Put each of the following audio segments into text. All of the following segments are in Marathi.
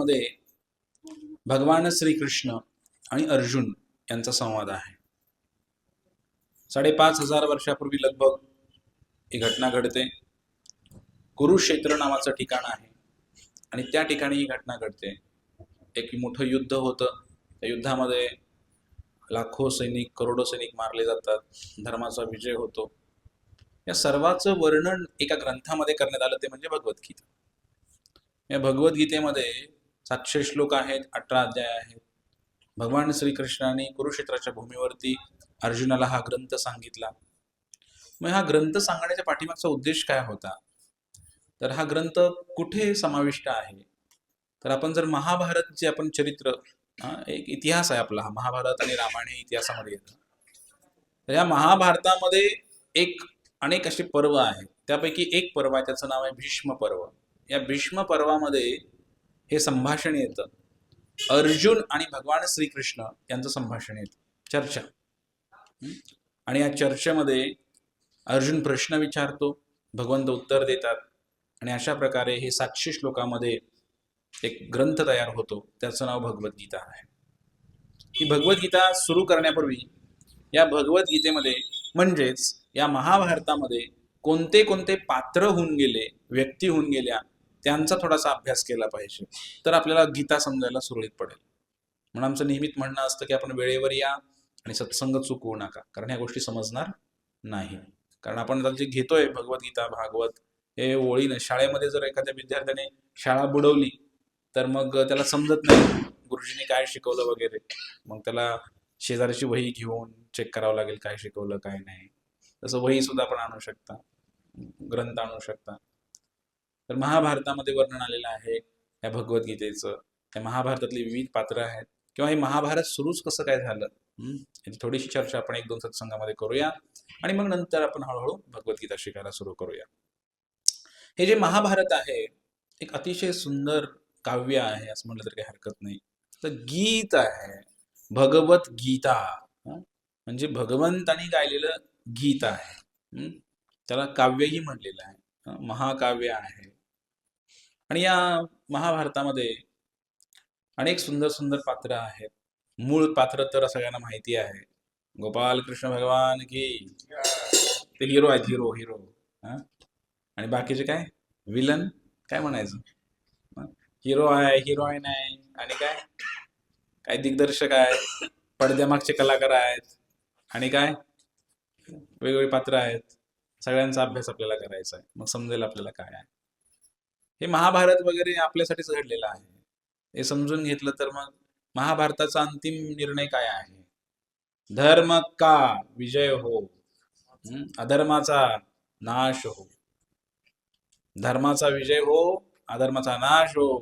मध्ये भगवान श्रीकृष्ण आणि अर्जुन यांचा संवाद आहे. 5,500 वर्षापूर्वी लगभग ही घटना घडते. कुरुक्षेत्र नावाचं ठिकाण आहे आणि त्या ठिकाणी ही घटना घडते. एक मोठं युद्ध होतं. त्या युद्धामध्ये लाखो सैनिक, करोडो सैनिक मारले जातात. धर्माचा विजय होतो. या सर्वाचं वर्णन एका ग्रंथामध्ये करण्यात आलं, ते म्हणजे भगवद्गीता. या भगवद्गीतेमध्ये 700 श्लोक आहेत, 18 अध्याय आहेत. भगवान श्रीकृष्णाने कुरुक्षेत्राच्या भूमीवरती अर्जुनाला हा ग्रंथ सांगितला. मग हा ग्रंथ सांगण्याच्या पाठीमागचा उद्देश काय होता? तर हा ग्रंथ कुठे समाविष्ट आहे? तर आपण जर महाभारत जे आपण चरित्र, एक इतिहास आहे आपला, हा महाभारत आणि रामायण हे इतिहासामध्ये येतं. तर या महाभारतामध्ये अनेक असे पर्व आहेत. त्यापैकी एक पर्व आहे, त्याचं नाव आहे भीष्म पर्व. या भीष्म पर्वामध्ये हे संभाषण येतं. अर्जुन आणि भगवान श्रीकृष्ण यांचं संभाषण येतं, चर्चा. आणि या चर्चेमध्ये अर्जुन प्रश्न विचारतो, भगवंत उत्तर देतात आणि अशा प्रकारे हे 700 श्लोकामध्ये एक ग्रंथ तयार होतो. त्याचं नाव भगवद्गीता आहे. ही भगवद्गीता सुरू करण्यापूर्वी या भगवद्गीतेमध्ये, म्हणजेच या महाभारतामध्ये कोणते कोणते पात्र होऊन गेले, व्यक्ती होऊन गेल्या, त्यांचा थोडासा अभ्यास केला पाहिजे. तर आपल्याला गीता समजायला सुरळीत पडेल. म्हणून आमचं नेहमीच म्हणणं असतं की आपण वेळेवर या आणि सत्संग चुकवू नका, कारण ह्या गोष्टी समजणार नाही. कारण आपण जे घेतोय भगवद्गीता, भागवत हे ओळीनं, शाळेमध्ये जर एखाद्या विद्यार्थ्याने शाळा बुडवली तर मग त्याला समजत नाही गुरुजींनी काय शिकवलं वगैरे. मग त्याला शेजारची वही घेऊन चेक करावं लागेल काय शिकवलं काय नाही. तसं वही सुद्धा आपण आणू शकता, ग्रंथ आणू शकता. तर महाभारतामध्ये वर्णन आलेलं आहे या भगवद्गीतेचं. त्या महाभारतातली विविध पात्र आहेत, किंवा हे महाभारत सुरूच कसं काय झालं, याची थोडीशी चर्चा आपण 1-2 सत्संगामध्ये करूया आणि मग नंतर आपण हळूहळू भगवद्गीता शिकायला सुरू करूया. हे जे महाभारत आहे एक अतिशय सुंदर काव्य आहे असं म्हटलं तरी काही हरकत नाही. तर गीत आहे, भगवत गीता, म्हणजे भगवंतानी गायलेलं गीत आहे. त्याला काव्यही म्हणलेलं आहे, महाकाव्य आहे. आणि या महाभारतामध्ये अनेक सुंदर सुंदर पात्र आहेत. मूळ पात्र तर सगळ्यांना माहिती आहे, गोपाल कृष्ण भगवान की. ते हिरो आहेत, हिरो. आणि बाकीचे काय विलन, काय म्हणायचं, हिरो आहे, हिरोईन आहे, आणि काय दिग्दर्शक आहेत, पडद्यामागचे कलाकार आहेत, आणि काय वेगवेगळे पात्र आहेत. सगळ्यांचा अभ्यास आपल्याला करायचा आहे, मग समजेल आपल्याला काय आहे. हे महाभारत वगैरे आपल्यासाठीच घडलेलं आहे. हे समजून घेतलं तर मग महाभारताचा अंतिम निर्णय काय आहे? धर्म का विजय हो, अधर्माचा नाश हो. धर्माचा विजय हो, अधर्माचा नाश हो,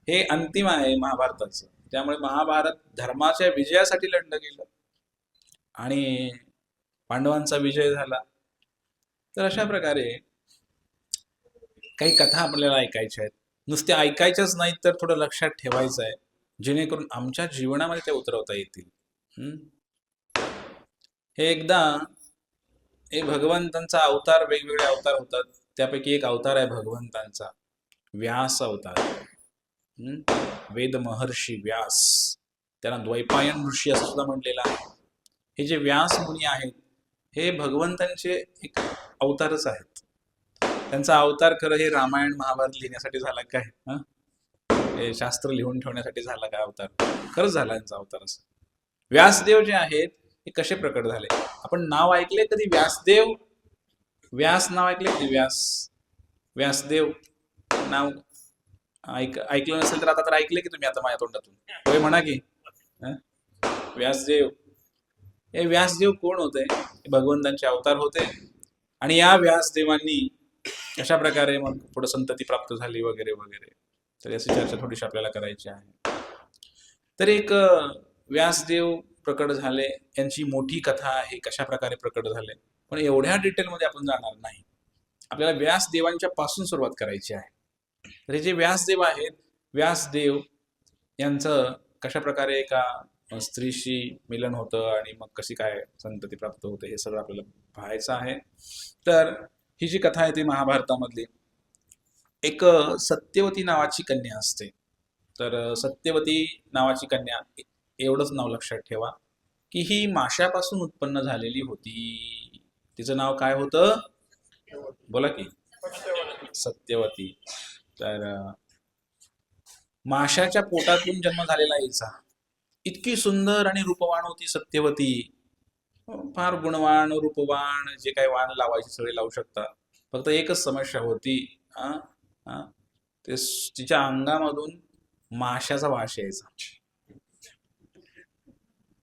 हे अंतिम आहे महाभारताचं. त्यामुळे महाभारत धर्माच्या विजयासाठी लढलं गेलं आणि पांडवांचा विजय झाला. तर अशा प्रकारे काही कथा आपल्याला ऐकायच्या आहेत. नुसत्या ऐकायच्याच नाहीत, तर थोडं लक्षात ठेवायचं आहे, जेणेकरून आमच्या जीवनामध्ये त्या उतरवता येतील. हे भगवंतांचा अवतार, वेगवेगळे अवतार होतात. त्यापैकी एक अवतार आहे भगवंतांचा व्यास अवतार. वेद महर्षी व्यास, त्यांना द्वैपायन ऋषी असं सुद्धा म्हटलेलं आहे. हे जे व्यास मुनी आहेत हे भगवंतांचे एक अवतारच आहेत. त्यांचा अवतार खरं हे रामायण महाभारत लिहिण्यासाठी झाला काय, हे शास्त्र लिहून ठेवण्यासाठी झाला काय अवतार? खरंच झाला यांचा अवतार. असं व्यासदेव जे आहेत हे कसे प्रकट झाले? आपण नाव ऐकले कधी व्यासदेव? व्यास नाव ऐकले कधी? व्यासदेव नाव ऐकलं नसेल तर आता तर ऐकले की तुम्ही आता माझ्या तोंडातून, होय म्हणा की. व्यासदेव, हे व्यासदेव कोण होते? भगवंतांचे अवतार होते. आणि या व्यासदेवांनी अशा प्रकारे मग पुढे संतती प्राप्त झाली वगैरे वगैरे. तर याची चर्चा थोडीशी आपल्याला करायची आहे. तर एक व्यासदेव प्रकट झाले, यांची मोठी कथा आहे कशा प्रकारे प्रकट झाले, पण एवढ्या डिटेलमध्ये आपण जाणार नाही. आपल्याला व्यासदेवांच्या पासून सुरुवात करायची आहे. तर हे जे व्यासदेव आहेत, व्यासदेव यांचं कशा प्रकारे एका स्त्रीशी मिलन होतं आणि मग कशी काय संतती प्राप्त होते हे सगळं आपल्याला पाहायचं आहे. तर ही जी कथा आहे ती महाभारतामधली, एक सत्यवती नावाची कन्या असते. तर सत्यवती नावाची कन्या, एवढंच नाव लक्षात ठेवा की ही माशापासून उत्पन्न झालेली होती. तिचं नाव काय होतं? बोला की. सत्यवती. तर माशाच्या पोटातून जन्म झालेला हिचा. इतकी सुंदर आणि रूपवान होती सत्यवती. फार गुणवान, रूपवान, जे काही वाण लावायची सगळे लावू शकता. फक्त एकच समस्या होती. आ, आ, तिच्या अंगामधून माशाचा वास यायचा.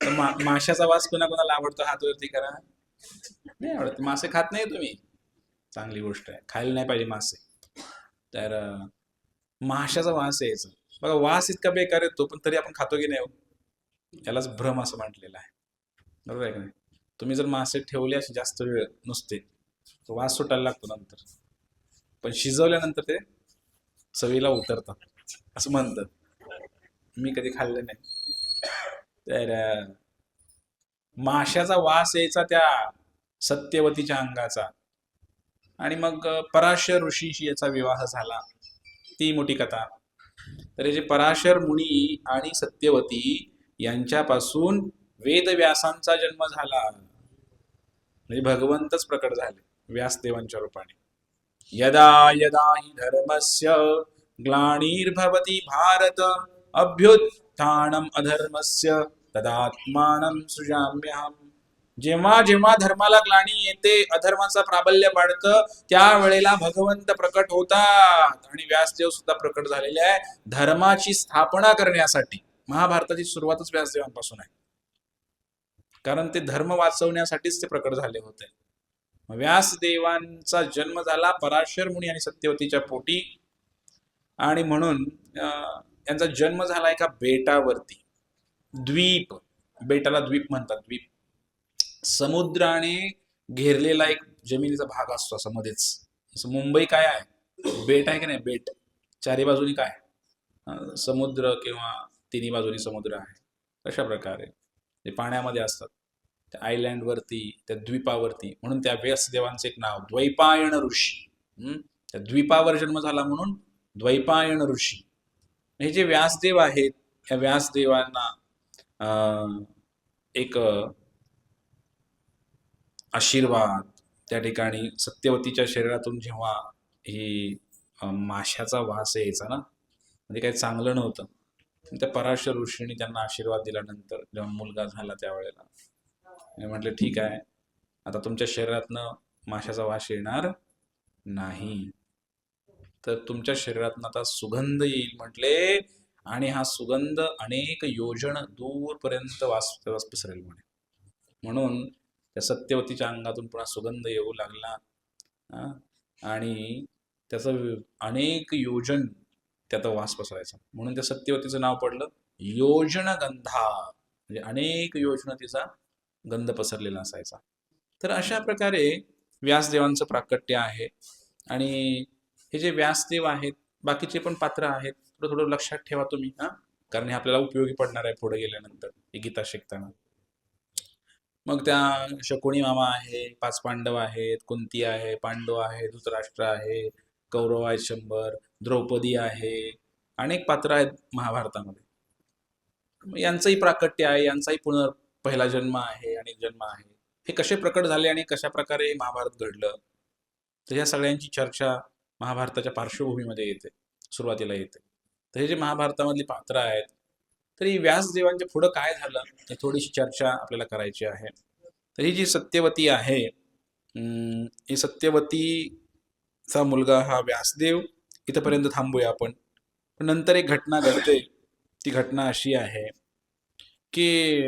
तर माशाचा वास कोणाकोणाला आवडतो? हात वरती करा. नाही आवडत. मासे खात नाही तुम्ही? चांगली गोष्ट आहे, खायला नाही पाहिजे मासे. तर माशाचा वास यायचा बघा. वास इतका बेकार येतो, पण तरी आपण खातो की नाही हो? यालाच भ्रम असं म्हटलेलं आहे. बरोबर आहे का नाही? तुम्ही जर मासे ठेवले असे जास्त वेळ नुसते, तर वास सुटायला लागतो नंतर, पण शिजवल्यानंतर ते चवीला उतरतात असं म्हणतात. मी कधी खाल्लं नाही. तर माशाचा वास यायचा त्या सत्यवतीच्या अंगाचा. आणि मग पराशर ऋषीशी याचा विवाह झाला. ती मोठी कथा. तर हे जे पराशर मुनी आणि सत्यवती यांच्यापासून वेदव्यासांचा जन्म झाला. म्हणजे भगवंतच प्रकट झाले व्यासदेवांच्या रूपाने. यदा यदा हि धर्मस्य ग्लानिर्भवति भारत अभ्युत्थानम अधर्मस्य तदात्मानं सृजाम्यहम्. जेव्हा जेव्हा धर्माला ग्लानी येते, अधर्माचा प्राबल्य वाढतं, त्यावेळेला भगवंत प्रकट होतात. आणि व्यासदेव सुद्धा प्रकट झालेले आहे धर्माची स्थापना करण्यासाठी. महाभारताची सुरुवातच व्यासदेवांपासून आहे, कारण ते धर्म वाचवण्यासाठीच ते प्रकट झाले होते. व्यासदेवांचा जन्म झाला पराशर मुनी आणि सत्यवतीच्या पोटी. आणि म्हणून यांचा जन्म झाला एका बेटावरती. द्वीप, बेटाला द्वीप म्हणतात. द्वीप समुद्राने घेरलेला एक जमिनीचा भाग असतो असं मध्येच. जसं मुंबई काय आहे? बेट आहे की नाही? बेट. चारी बाजूनी काय? समुद्र किंवा तिन्ही बाजूनी समुद्र आहे. अशा प्रकारे ते पाण्यामध्ये असतात त्या आयलँडवरती, त्या द्वीपावरती. म्हणून त्या व्यासदेवांचं एक नाव द्वैपायन ऋषी. त्या द्वीपावर जन्म झाला म्हणून द्वैपायन ऋषी. हे जे व्यासदेव आहेत, या व्यासदेवांना एक आशीर्वाद त्या ठिकाणी सत्यवतीच्या शरीरातून जेव्हा ही माशाचा वास यायचा ना, म्हणजे काही चांगलं नव्हतं. त्या पराशर ऋषींनी त्यांना आशीर्वाद दिल्यानंतर जेव्हा मुलगा झाला त्यावेळेला म्हटलं ठीक आहे, आता तुमच्या शरीरातनं माशाचा वास येणार नाही, तर तुमच्या शरीरातनं आता सुगंध येईल म्हटले. आणि हा सुगंध अनेक योजन दूरपर्यंत वास पसरेल म्हणे. म्हणून त्या सत्यवतीच्या अंगातून पुन्हा सुगंध येऊ लागला. आणि त्याचं अनेक योजन त्यात वास पसरायचा. म्हणून त्या सत्यवतीचं नाव पडलं योजनगंधा. म्हणजे अनेक योजना तिचा गंध पसरलेला असायचा. तर अशा प्रकारे व्यासदेवांचं प्राकट्य आहे. आणि हे जे व्यासदेव आहेत, बाकीचे पण पात्र आहेत, थोडं थोडं लक्षात ठेवा तुम्ही. कारण हे आपल्याला उपयोगी पडणार आहे पुढे गेल्यानंतर ही गीता शिकताना. मग त्या शकुनी मामा आहे, 5 पांडव आहेत, कुंती आहे, पांडव आहे, धृतराष्ट्र आहे, कौरव आहेत 100, द्रौपदी आहे, अनेक पात्र आहेत महाभारतामध्ये. यांचंही प्राकट्य आहे, यांचाही पहिला जन्म आहे आणि जन्म आहे. हे कसे प्रकट झाले आणि कशा प्रकारे महाभारत घडलं, तर ह्या सगळ्यांची चर्चा महाभारताच्या पार्श्वभूमीमध्ये येते, सुरुवातीला येते. तर हे जे महाभारतामधली पात्र आहेत, तरी व्यासदेवांच्या पुढं काय झालं हे थोडीशी चर्चा आपल्याला करायची आहे. तर ही जी सत्यवती आहे, ही सत्यवतीचा मुलगा हा व्यासदेव. इथपर्यंत थांबूया आपण. नंतर एक घटना घडते. ती घटना अशी आहे की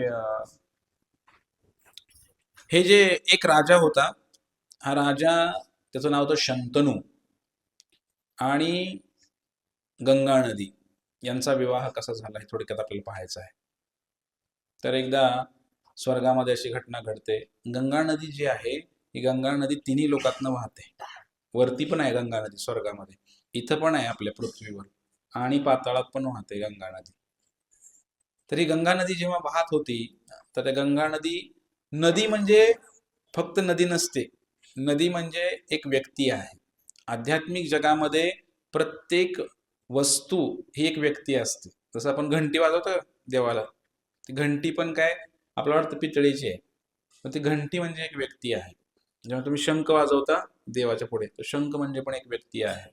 हे जे एक राजा होता, हा राजा, त्याचं नाव होतं शंतनू. आणि गंगा नदी यांचा विवाह कसा झाला हे थोडक्यात आपल्याला पाहायचं आहे. तर एकदा स्वर्गामध्ये अशी घटना घडते. गंगा नदी जी आहे, ही गंगा नदी तिन्ही लोकातनं वाहते. वरती पण आहे गंगा नदी स्वर्गामध्ये, इथं पण आहे आपल्या पृथ्वीवर, आणि पाताळात पण वाहते गंगा नदी. तर ही गंगा नदी जेव्हा वाहत होती, तर त्या गंगा नदी म्हणजे फक्त नदी नसते. नदी म्हणजे एक व्यक्ती आहे. आध्यात्मिक जगामध्ये प्रत्येक वस्तू ही एक व्यक्ती असते. जसं आपण घंटी वाजवतो देवाला, ती घंटी पण काय आपल्याला वाटतं पितळेची आहे, पण ती घंटी म्हणजे एक व्यक्ती आहे. जेव्हा तुम्ही शंख वाजवता देवाच्या पुढे, तर शंख म्हणजे पण एक व्यक्ती आहे.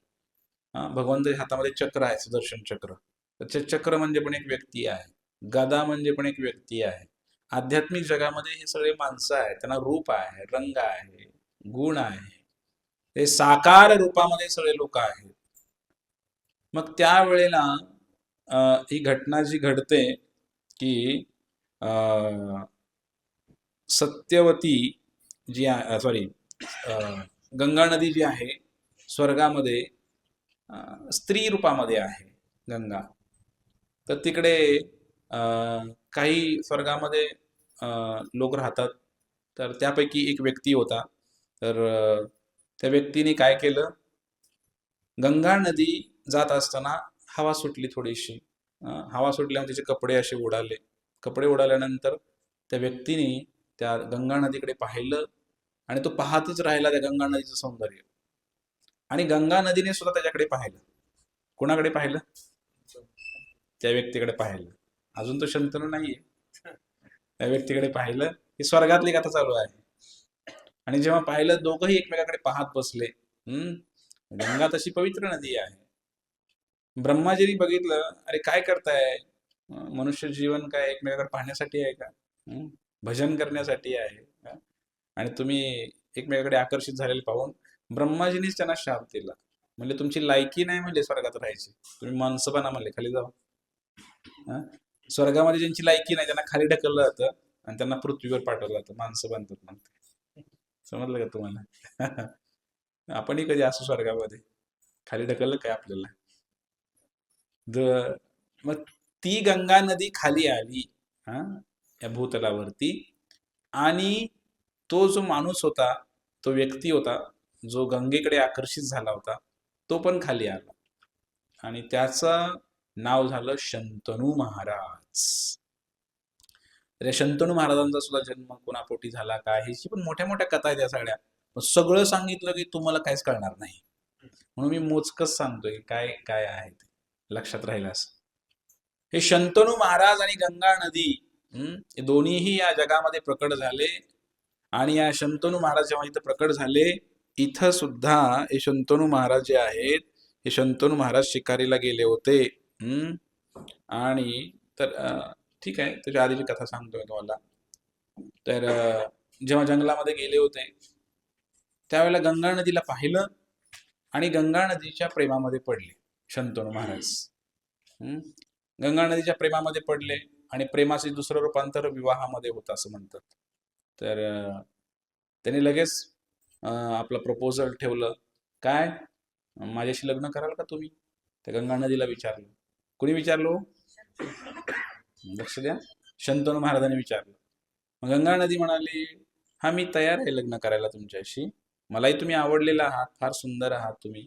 भगवंताच्या हातामध्ये चक्र आहे, सुदर्शन चक्र, तर चक्र म्हणजे पण एक व्यक्ती आहे. गदा म्हणजे पण एक व्यक्ती आहे. आध्यात्मिक जगामध्ये हे सगळे माणसं आहेत, त्यांना रूप आहे, रंग आहे, गुण आहे, ते साकार रूपामध्ये सगळे लोक आहेत. मग त्यावेळेला ही घटना जी घडते की सत्यवती जी सॉरी गंगा नदी जी आहे स्वर्गामध्ये स्त्री रूपामध्ये आहे गंगा. तर तिकडे काही स्वर्गामध्ये लोक राहतात. तर त्यापैकी एक व्यक्ती होता. तर त्या व्यक्तीने काय केलं, गंगा नदी जात असताना हवा सुटली थोडीशी. हवा सुटल्यामुळे तिचे कपडे असे उडाले. कपडे उडाल्यानंतर त्या व्यक्तीने त्या गंगा नदीकडे पाहिलं आणि तो पाहतच राहिला त्या गंगा नदीचं सौंदर्य. आणि गंगा नदीने सुद्धा त्याच्याकडे पाहिलं. कोणाकडे पाहिलं? त्या व्यक्तीकडे पाहिलं. अजून तो शंतनू नाहीये. त्या व्यक्तीकडे पाहिलं. ही स्वर्गातली कथा चालू आहे. आणि जेव्हा पाहिलं, दोघंही एकमेकाकडे पाहत बसले. गंगा तशी पवित्र नदी आहे. ब्रह्माजींनी बघितलं, अरे काय करताय? मनुष्य जीवन काय एकमेकाकडे पाहण्यासाठी आहे का? भजन करण्यासाठी आहे. आणि तुम्ही एकमेकाकडे आकर्षित झालेले पाहून ब्रह्माजींनीच त्यांना शाप दिला. म्हणजे तुमची लायकी नाही म्हणजे स्वर्गात राहायची, तुम्ही माणसं बना म्हणले, खाली जावा. स्वर्गामध्ये ज्यांची लायकी नाही त्यांना खाली ढकललं जातं आणि त्यांना पृथ्वीवर पाठवलं जातं, माणसं बनतात म्हणते. समजलं का तुम्हाला? आपणही कधी असू स्वर्गामध्ये, खाली ढकललं काय आपल्याला? मग ती गंगा नदी खाली आली या भूतलावरती, आणि तो जो माणूस होता, तो व्यक्ती होता जो गंगेकडे आकर्षित झाला होता, तो पण खाली आला. आणि त्याचं नाव झालं शंतनू महाराज. तर या शंतनू महाराजांचा सुद्धा जन्म कोणापोटी झाला काय, ह्याची पण मोठ्या मोठ्या कथा आहेत या सगळ्या. सगळं सांगितलं की तुम्हाला काहीच कळणार नाही, म्हणून मी मोजकच सांगतोय काय काय आहे ते लक्षात राहील असं. हे शंतनू महाराज आणि गंगा नदी हे दोन्हीही या जगामध्ये प्रकट झाले. आणि या शंतनू महाराज जेव्हा इथं प्रकट झाले, इथं सुद्धा हे शंतनू महाराज जे आहेत, हे शंतनू महाराज शिकारीला गेले होते. आणि तर ठीक आहे, त्याच्या आधीची कथा सांगतोय तुम्हाला. तर जेव्हा जंगलामध्ये गेले होते त्यावेळेला गंगा नदीला पाहिलं आणि गंगा नदीच्या प्रेमामध्ये पडले शंतनू महाराज. गंगा नदीच्या प्रेमामध्ये पडले आणि प्रेमाचे दुसरं रूपांतर विवाहामध्ये होतं असं म्हणतात. तर त्यांनी लगेच आपलं प्रपोजल ठेवलं. काय, माझ्याशी लग्न कराल का तुम्ही? त्या गंगा नदीला विचारलं. कोणी विचारलो? लक्ष द्या, शंतनू महाराजांनी विचारलं. मग गंगा नदी म्हणाली, हा मी तयार आहे लग्न करायला तुमच्याशी, मलाही तुम्ही आवडलेला आहात, फार सुंदर आहात तुम्ही,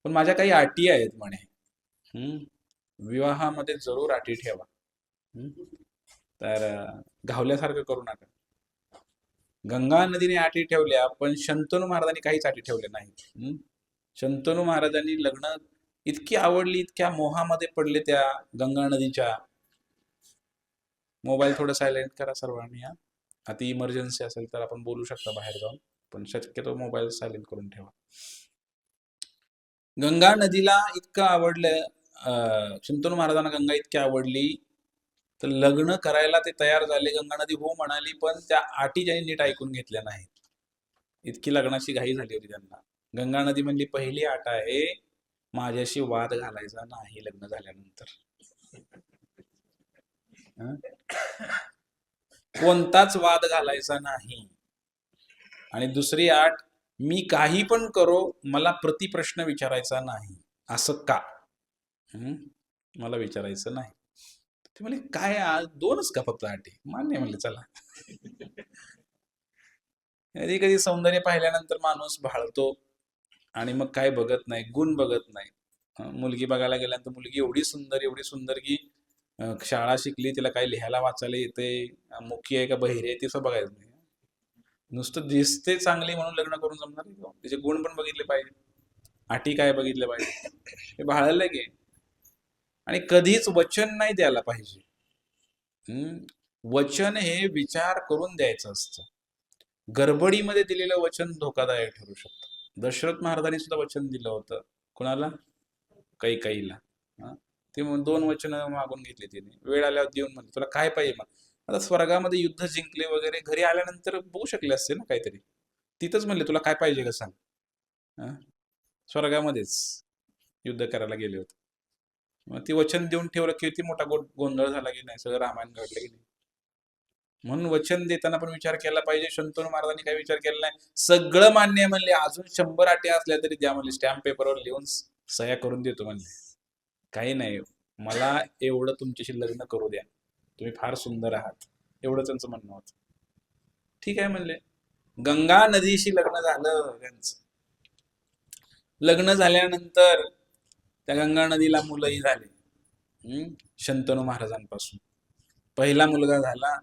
पण माझ्या काही अटी आहेत म्हणे. विवाहामध्ये जरूर अटी ठेवा. तर घावल्यासारखं करू नका. गंगा नदीने अटी ठेवल्या, पण शंतनू महाराजांनी काहीच अटी ठेवल्या नाही. शंतनू महाराजांनी लग्न इतकी आवडली, इतक्या मोहामध्ये पडले त्या गंगा नदीच्या. मोबाईल थोडं सायलेंट करा सर्वांनी. अति इमर्जन्सी असेल तर आपण बोलू शकता बाहेर जाऊन, पण शक्यतो मोबाईल सायलेंट करून ठेवा. गंगा नदीला इतकं आवडलं, शंतनू महाराजांना गंगा इतकी आवडली, तर लग्न करायला ते तयार झाले. गंगा नदी हो म्हणाली, पण त्या अटी त्यांनी नीट ऐकून घेतल्या नाहीत. इतकी लग्नाची घाई झाली होती त्यांना. गंगा नदी म्हणली, पहिली अट आहे, माझ्याशी वाद घालायचा नाही लग्न झाल्यानंतर. कोणताच वाद घालायचा नाही. आणि दुसरी अट, मी काही पण करो, मला प्रतिप्रश्न विचारायचा नाही. असं का? मला विचारायचं नाही. ते म्हणले, काय दोनच का फक्त अटी? मान्य म्हणले, चला. कधी कधी सौंदर्य पाहिल्यानंतर माणूस भाळतो आणि मग काय बघत नाही, गुण बघत नाही. मुलगी बघायला गेल्यानंतर मुलगी एवढी सुंदर की शाळा शिकली, तिला काय लिहायला वाचायला येते, मुखी आहे का बहिरी आहे तिचं बघायचं नाही. नुसतं दिसते चांगली म्हणून लग्न करून जमणार नाही. तिचे गुण पण बघितले पाहिजे, अटी काय बघितले पाहिजे, हे भाळलं की आणि कधीच वचन नाही द्यायला पाहिजे. वचन हे विचार करून द्यायचं असतं. गडबडीमध्ये दिलेलं वचन धोकादायक ठरू शकतं. दशरथ महाराजांनी सुद्धा वचन दिलं होतं. कुणाला? कैकेयीला. ते 2 वचन मागून घेतली तिने. वेळ आल्यावर देऊन म्हणते तुला काय पाहिजे मग. आता स्वर्गामध्ये युद्ध जिंकले वगैरे, घरी आल्यानंतर बघू शकले असते ना काहीतरी. तिथंच म्हणले तुला काय पाहिजे का सांग. स्वर्गामध्येच युद्ध करायला गेले होते. मग ती वचन देऊन ठेवलं, किती मोठा गोंधळ झाला की नाही, सगळं रामायण घडलं की नाही. म्हणून वचन देताना पण विचार केला पाहिजे. शंतनू महाराजांनी काही विचार केला नाही, सगळं मान्य म्हणले, अजून 100 अटी असल्या तरी द्या म्हणले, स्टॅम्प पेपरवर लिहून सह्या करून देतो म्हणले. काही नाही, मला एवढं तुमच्याशी लग्न करू द्या, तुम्ही फार सुंदर आहात, एवढं त्यांचं म्हणणं होतं. ठीक आहे म्हणले. गंगा नदीशी लग्न झालं त्यांचं. लग्न झाल्यानंतर त्या गंगा नदीला मुलंही झाले शंतनू महाराजांपासून. पहिला मुलगा झाला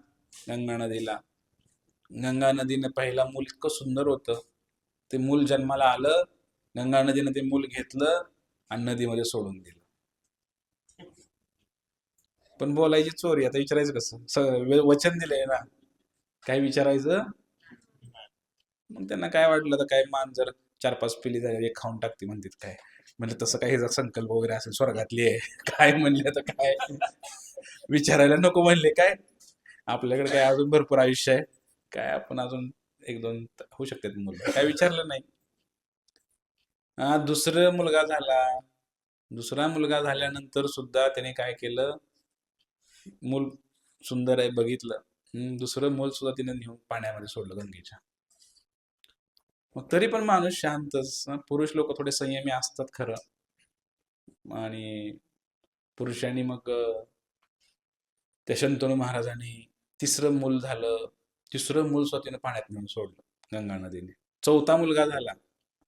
गंगा नदीला. गंगा नदीने पहिला मूल इतकं सुंदर होतं, ते मूल जन्माला आलं, गंगा नदीने ते मूल घेतलं आणि नदीमध्ये सोडून दिलं. पण बोलायची चोरी. आता विचारायचं कसं, वचन दिलंय ना, काय विचारायचं. मग त्यांना काय वाटलं तर काय, मान जर 4-5 पिली झाली एक खाऊन टाकते म्हणतात काय. म्हणजे तसं काही संकल्प वगैरे असेल स्वर्गातली आहे काय म्हणले तर काय विचारायला नको म्हणले काय. आपल्याकडे काय अजून भरपूर आयुष्य आहे, काय आपण अजून 1-2 होऊ शकतात मुलं, काय विचारलं नाही. दुसरा मुलगा झाला. दुसरा मुलगा झाल्यानंतर सुद्धा त्याने काय केलं, मूल सुंदर आहे बघितलं, दुसरं मूल सुद्धा तिने नेऊन पाण्यामध्ये सोडलं गंगेच्या. मग तरी पण माणूस शांतच. पुरुष लोक थोडे संयमी असतात खरं. आणि पुरुषांनी मग त्या शंतनू महाराजांनी तिसरं मूल झालं. तिसरं मूल स्वतःने पाण्यात नेऊन सोडलं गंगा नदीने. चौथा मुलगा झाला.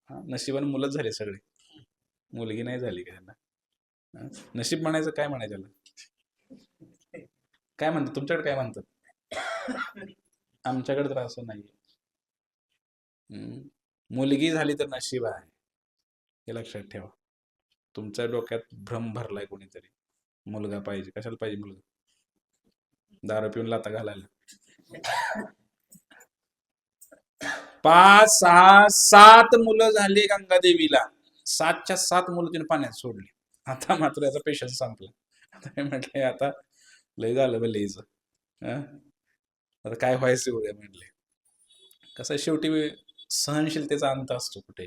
नशिबाने मुलंच झाले सगळे, मुलगी नाही झाली का त्यांना. नशीब म्हणायचं काय म्हणायचं, काय म्हणतात तुमच्याकडे, काय म्हणतात. आमच्याकडे तर असं नाही. मुलगी झाली तर नशीब आहे, हे लक्षात ठेवा. तुमच्या डोक्यात भ्रम भरलाय कोणीतरी. मुलगा पाहिजे, कशाला पाहिजे मुलगा, दारू पिऊन लाता घालायला. 5, 6, 7 मुलं झाली गंगादेवीला. 7च्या 7 मुलं तिने पाण्यात सोडली. आता मात्र याचा पेशन्स संपला. आता म्हटलंय आता लय झालं लयच, आता काय व्हायचं उद्या म्हटले. कसं शेवटी सहनशीलतेचा अंत असतो कुठे.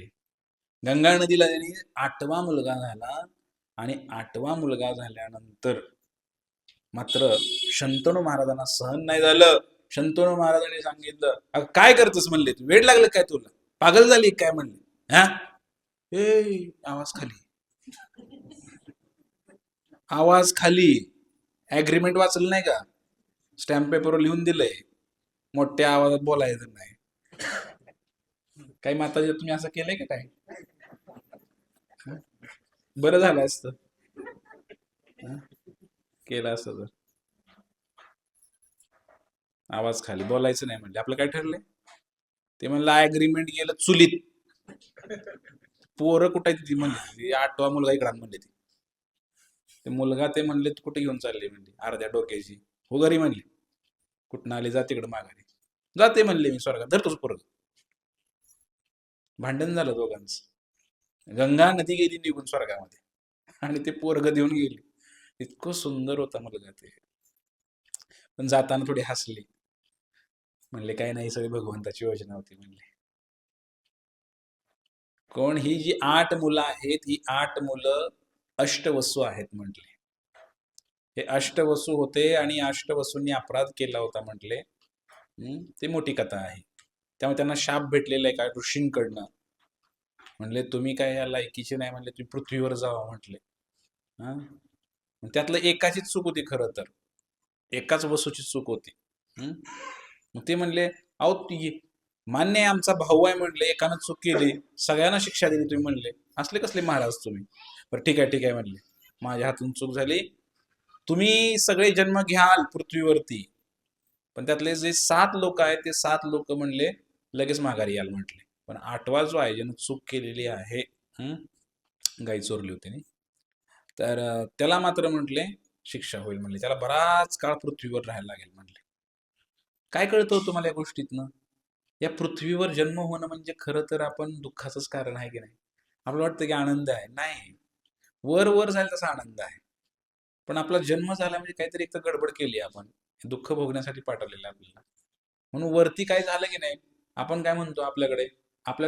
गंगा नदीला त्यांनी 8वा मुलगा झाला. आणि 8वा मुलगा झाल्यानंतर मात्र शंतनू महाराजांना सहन नाही झालं. शंतनू महाराजांनी सांगितलं, काय करतस म्हणले, तू वेळ लागलं काय, तुला पागल झाली काय म्हणले. आवाज खाली, आवाज खाली. ऍग्रीमेंट वाचलं नाही का, स्टॅम्प पेपरवर लिहून दिलंय, मोठ्या आवाजात बोलायचं नाही. काही माताजी तुम्ही असं केलंय का काय, बरं झालं असतं केलं असतं तर. आवाज खाली, बोलायचं नाही म्हणजे आपलं काय ठरलंय. ते म्हणलं ऍग्रीमेंट गेलं चुलीत. पोरं कुठे ती म्हणली, 8वा मुलगा इकडं म्हणले. ते मुलगा ते म्हणले कुठे घेऊन चालले म्हणले, अर्ध्या डोक्याची. हो घरी म्हणले. कुठं आले, जा तिकडं माघारी. जाते म्हणले मी स्वर्गात, धर तुझं पोरग. भांडण झालं दोघांचं. गंगा नदी गेली निघून स्वर्गामध्ये आणि ते पोरग देऊन गेले. इतकं सुंदर होता मुलगा ते. पण जाताना थोडी हसली, म्हणले काय नाही, सगळी भगवंताची योजना होती म्हणले. कोण ही जी 8 मुलं आहेत, ही 8 मुलं अष्टवसू आहेत म्हटले. हे अष्टवसू होते आणि अष्टवसूंनी अपराध केला होता म्हटले. ती मोठी कथा आहे. त्यामुळे त्यांना शाप भेटलेला आहे काय ऋषींकडनं. म्हणले तुम्ही काय या लायकीचे नाही म्हणले, तुम्ही पृथ्वीवर जावा म्हटले. त्यातलं एकाचीच चूक होती खरं तर, एकाच वसूची चूक होती. मग ते म्हणले, अहो ती मान्य आहे आमचा भाऊ आहे म्हणले, एकानं चूक केली, सगळ्यांना शिक्षा दिली तुम्ही म्हणले, असले कसले महाराज तुम्ही. बरं ठीक आहे ठीक आहे म्हणले, माझ्या हातून चूक झाली, तुम्ही सगळे जन्म घ्याल पृथ्वीवरती, पण त्यातले जे 7 लोक आहेत ते 7 लोक म्हणले लगेच माघारी याल म्हटले. पण 8वा जो आहे ज्यानं चूक केलेली आहे, गाई चोरली होती, तर त्याला मात्र म्हटले शिक्षा होईल म्हणले, त्याला बराच काळ पृथ्वीवर राहायला लागेल म्हणले. काय कळतं तुम्हाला या गोष्टीतनं? या पृथ्वीवर जन्म होणं म्हणजे खरं तर आपण दुःखाचंच कारण आहे की नाही? आपल्याला वाटतं की आनंद आहे, नाही. वर वर जाईल तसा आनंद आहे. पण आपला जन्म झाला म्हणजे काहीतरी एक तर गडबड केली आपण, दुःख भोगण्यासाठी पाठवलेलं आहे आपल्याला. म्हणून वरती काय झालं की नाही, आपण काय म्हणतो आपल्याकडे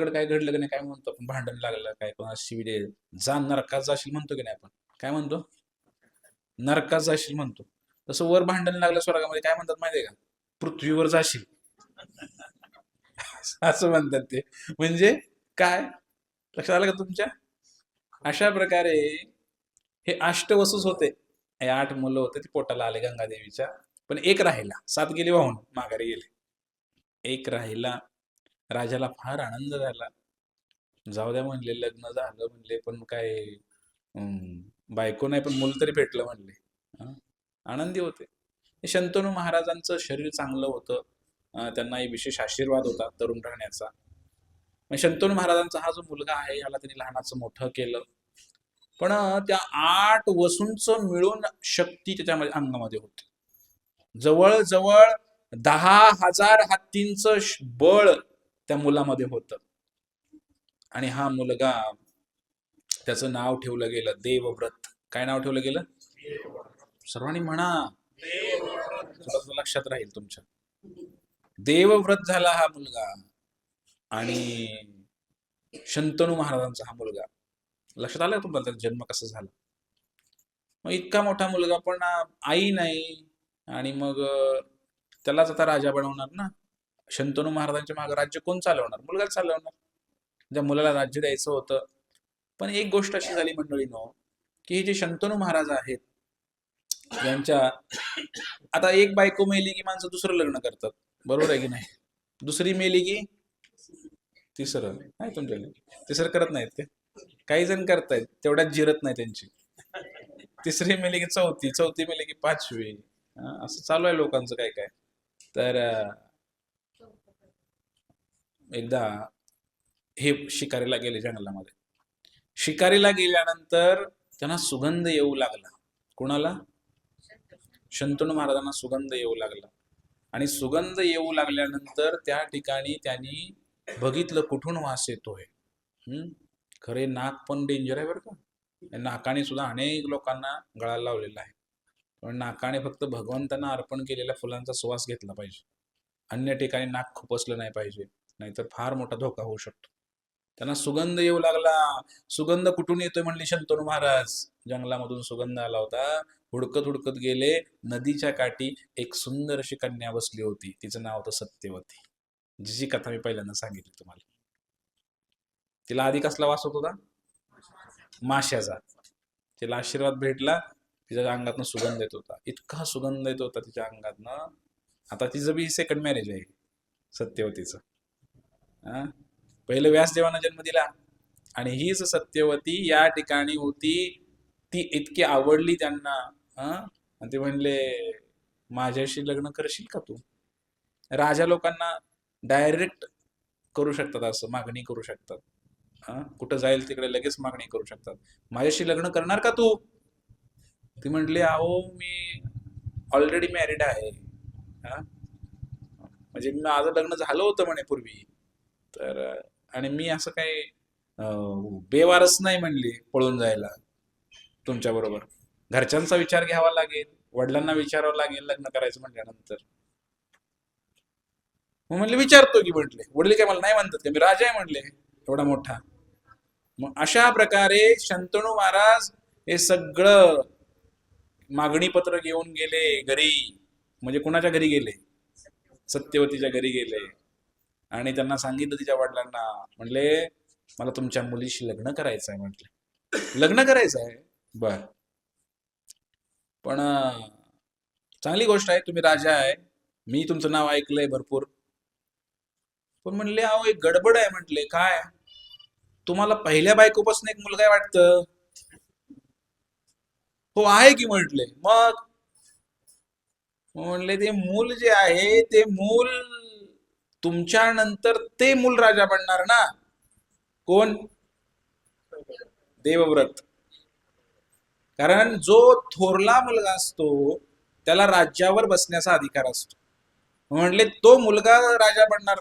काय घडलं की नाही, काय म्हणतो आपण, भांडण लागलं काय, कोणाला शिवी दे, जा नरकात जाशील म्हणतो की नाही आपण, काय म्हणतो, नरकात जाशील म्हणतो. तसं वर भांडण लागलं स्वर्गामध्ये काय म्हणतात माहितीये का, पृथ्वीवर जाशील. असं म्हणतात ते. म्हणजे काय, लक्षात आलं का तुमच्या? अशा प्रकारे हे अष्टवसूच होते, हे 8 मुलं होते, ती पोटाला आले गंगादेवीच्या. पण एक राहिला, 7 गेले वाहून माघारी गेले, एक राहिला. राजाला फार आनंद झाला. जाऊ द्या म्हणले, लग्न झालं म्हणले, पण काय अं, बायको नाही पण मुलं तरी भेटलं म्हणले. हं? आनंदी होते. हे शंतनू महाराजांचं शरीर चांगलं होतं. त्यांना एक विशेष आशीर्वाद होता तरुण राहण्याचा. मग शंतनू महाराजांचा हा जो मुलगा आहे याला त्यांनी लहानाचं मोठं केलं. पण त्या 8 वसूंचं मिळून शक्ती त्याच्या अंगामध्ये होती. जवळजवळ 10,000 हत्तींचं बळ त्या मुलामध्ये होतं. आणि हा मुलगा, त्याचं नाव ठेवलं गेलं देवव्रत. काय नाव ठेवलं गेलं? सर्वांनी म्हणा, थोडं लक्षात राहील तुमच्या. देवव्रत झाला हा मुलगा. आणि शंतनू महाराजांचा हा मुलगा. लक्षात आलं तुम्हाला त्याचा जन्म कसा झाला? मग इतका मोठा मुलगा पण आई नाही, आणि मग त्यालाच आता राजा बनवणार ना. शंतनू महाराजांच्या मागे राज्य कोण चालवणार? मुलगाच चालवणार. त्या मुलाला राज्य द्यायचं होतं. पण एक गोष्ट अशी झाली मंडळीनो, की हे जे शंतनू महाराज आहेत यांच्या, आता एक बायको मेली की माणसं दुसरं लग्न करतात, बरोबर आहे की नाही? दुसरी मेली की तिसरं, नाही तुमच्याकडे तिसरं करत नाहीत ते, काही जण करतायत, तेवढ्यात जिरत नाही त्यांची. तिसरी मेली की चौथी, चौथी मेली की पाचवी. असं चालू आहे लोकांचं काय काय. तर एकदा हे शिकारीला गेले जंगलामध्ये. शिकारीला गेल्यानंतर त्यांना सुगंध येऊ लागला. कोणाला? शंतनू महाराजांना सुगंध येऊ लागला. आणि सुगंध येऊ लागल्यानंतर त्या ठिकाणी त्यांनी बघितलं कुठून वास येतोय. खरे नाक पण डेंजर आहे बरं का. नाकाने सुद्धा अनेक लोकांना गळाला लावलेला आहे. पण नाकाने फक्त भगवंतांना अर्पण केलेल्या फुलांचा सुवास घेतला पाहिजे. अन्य ठिकाणी नाक खुपसलं नाही पाहिजे, नाहीतर फार मोठा धोका होऊ शकतो. त्यांना सुगंध येऊ लागला. सुगंध कुठून येतोय म्हणले शंतनू महाराज. जंगलामधून सुगंध आला होता. हुडकत हुडकत गेले. नदीच्या काठी एक सुंदर अशी कन्या बसली होती. तिचं नाव होतं सत्यवती, जिची कथा मी पहिल्यांदा सांगितली तुम्हाला. तिला आधी कसला वास होत होता? माश्याचा. तिला आशीर्वाद भेटला, तिच्या अंगातनं सुगंध येत होता. इतका सुगंध येत होता तिच्या अंगातनं. आता तिचं बी सेकंड मॅरेज आहे सत्यवतीचं. पहिलं व्यासदेवानं जन्म दिला, आणि हीच सत्यवती या ठिकाणी होती. ती इतकी आवडली त्यांना, आणि ते म्हणले माझ्याशी लग्न करशील का तू? राजा लोकांना डायरेक्ट करू शकतात, असं मागणी करू शकतात. कुठं जाईल तिकडे लगेच मागणी करू शकतात. माझ्याशी लग्न करणार का तू? ती म्हटली अहो मी ऑलरेडी मॅरिड आहे. म्हणजे माझं लग्न झालं होतं म्हणे पूर्वी. तर आणि मी असं काही बेवारस नाही म्हणली पळून जायला तुमच्या बरोबर. घरच्यांचा विचार घ्यावा लागेल, वडिलांना विचारावं लागेल लग्न करायचं म्हटल्यानंतर. मग म्हणले विचारतो की, म्हटले वडील काय मला नाही म्हणतात का, मी राजा आहे म्हणले एवढा मोठा. मग अशा प्रकारे शंतनू महाराज हे सगळं मागणी पत्र घेऊन गेले घरी. म्हणजे कुणाच्या घरी गेले? सत्यवतीच्या घरी गेले. आणि त्यांना सांगितलं तिच्या वडिलांना, म्हणले मला तुमच्या मुलीशी लग्न करायचं आहे. म्हटले लग्न करायचं आहे, बर, पण चांगली गोष्ट आहे, तुम्ही राजा आहे, मी तुमचं नाव ऐकलंय भरपूर. पण म्हणले अहो एक गडबड आहे. म्हटले काय? तुम्हाला पहिल्या बायकोपासून एक मुलगा आहे वाटतं. हो आहे की म्हटले. मग म्हणले ते मूल जे आहे ते मूल तुमच्या नंतर ते मूल राजा बनणार ना. कोण? देवव्रत. कारण जो थोरला मुलगा असतो त्याला राज्यावर बसण्याचा अधिकार असतो. म्हणले तो मुलगा राजा बनणार.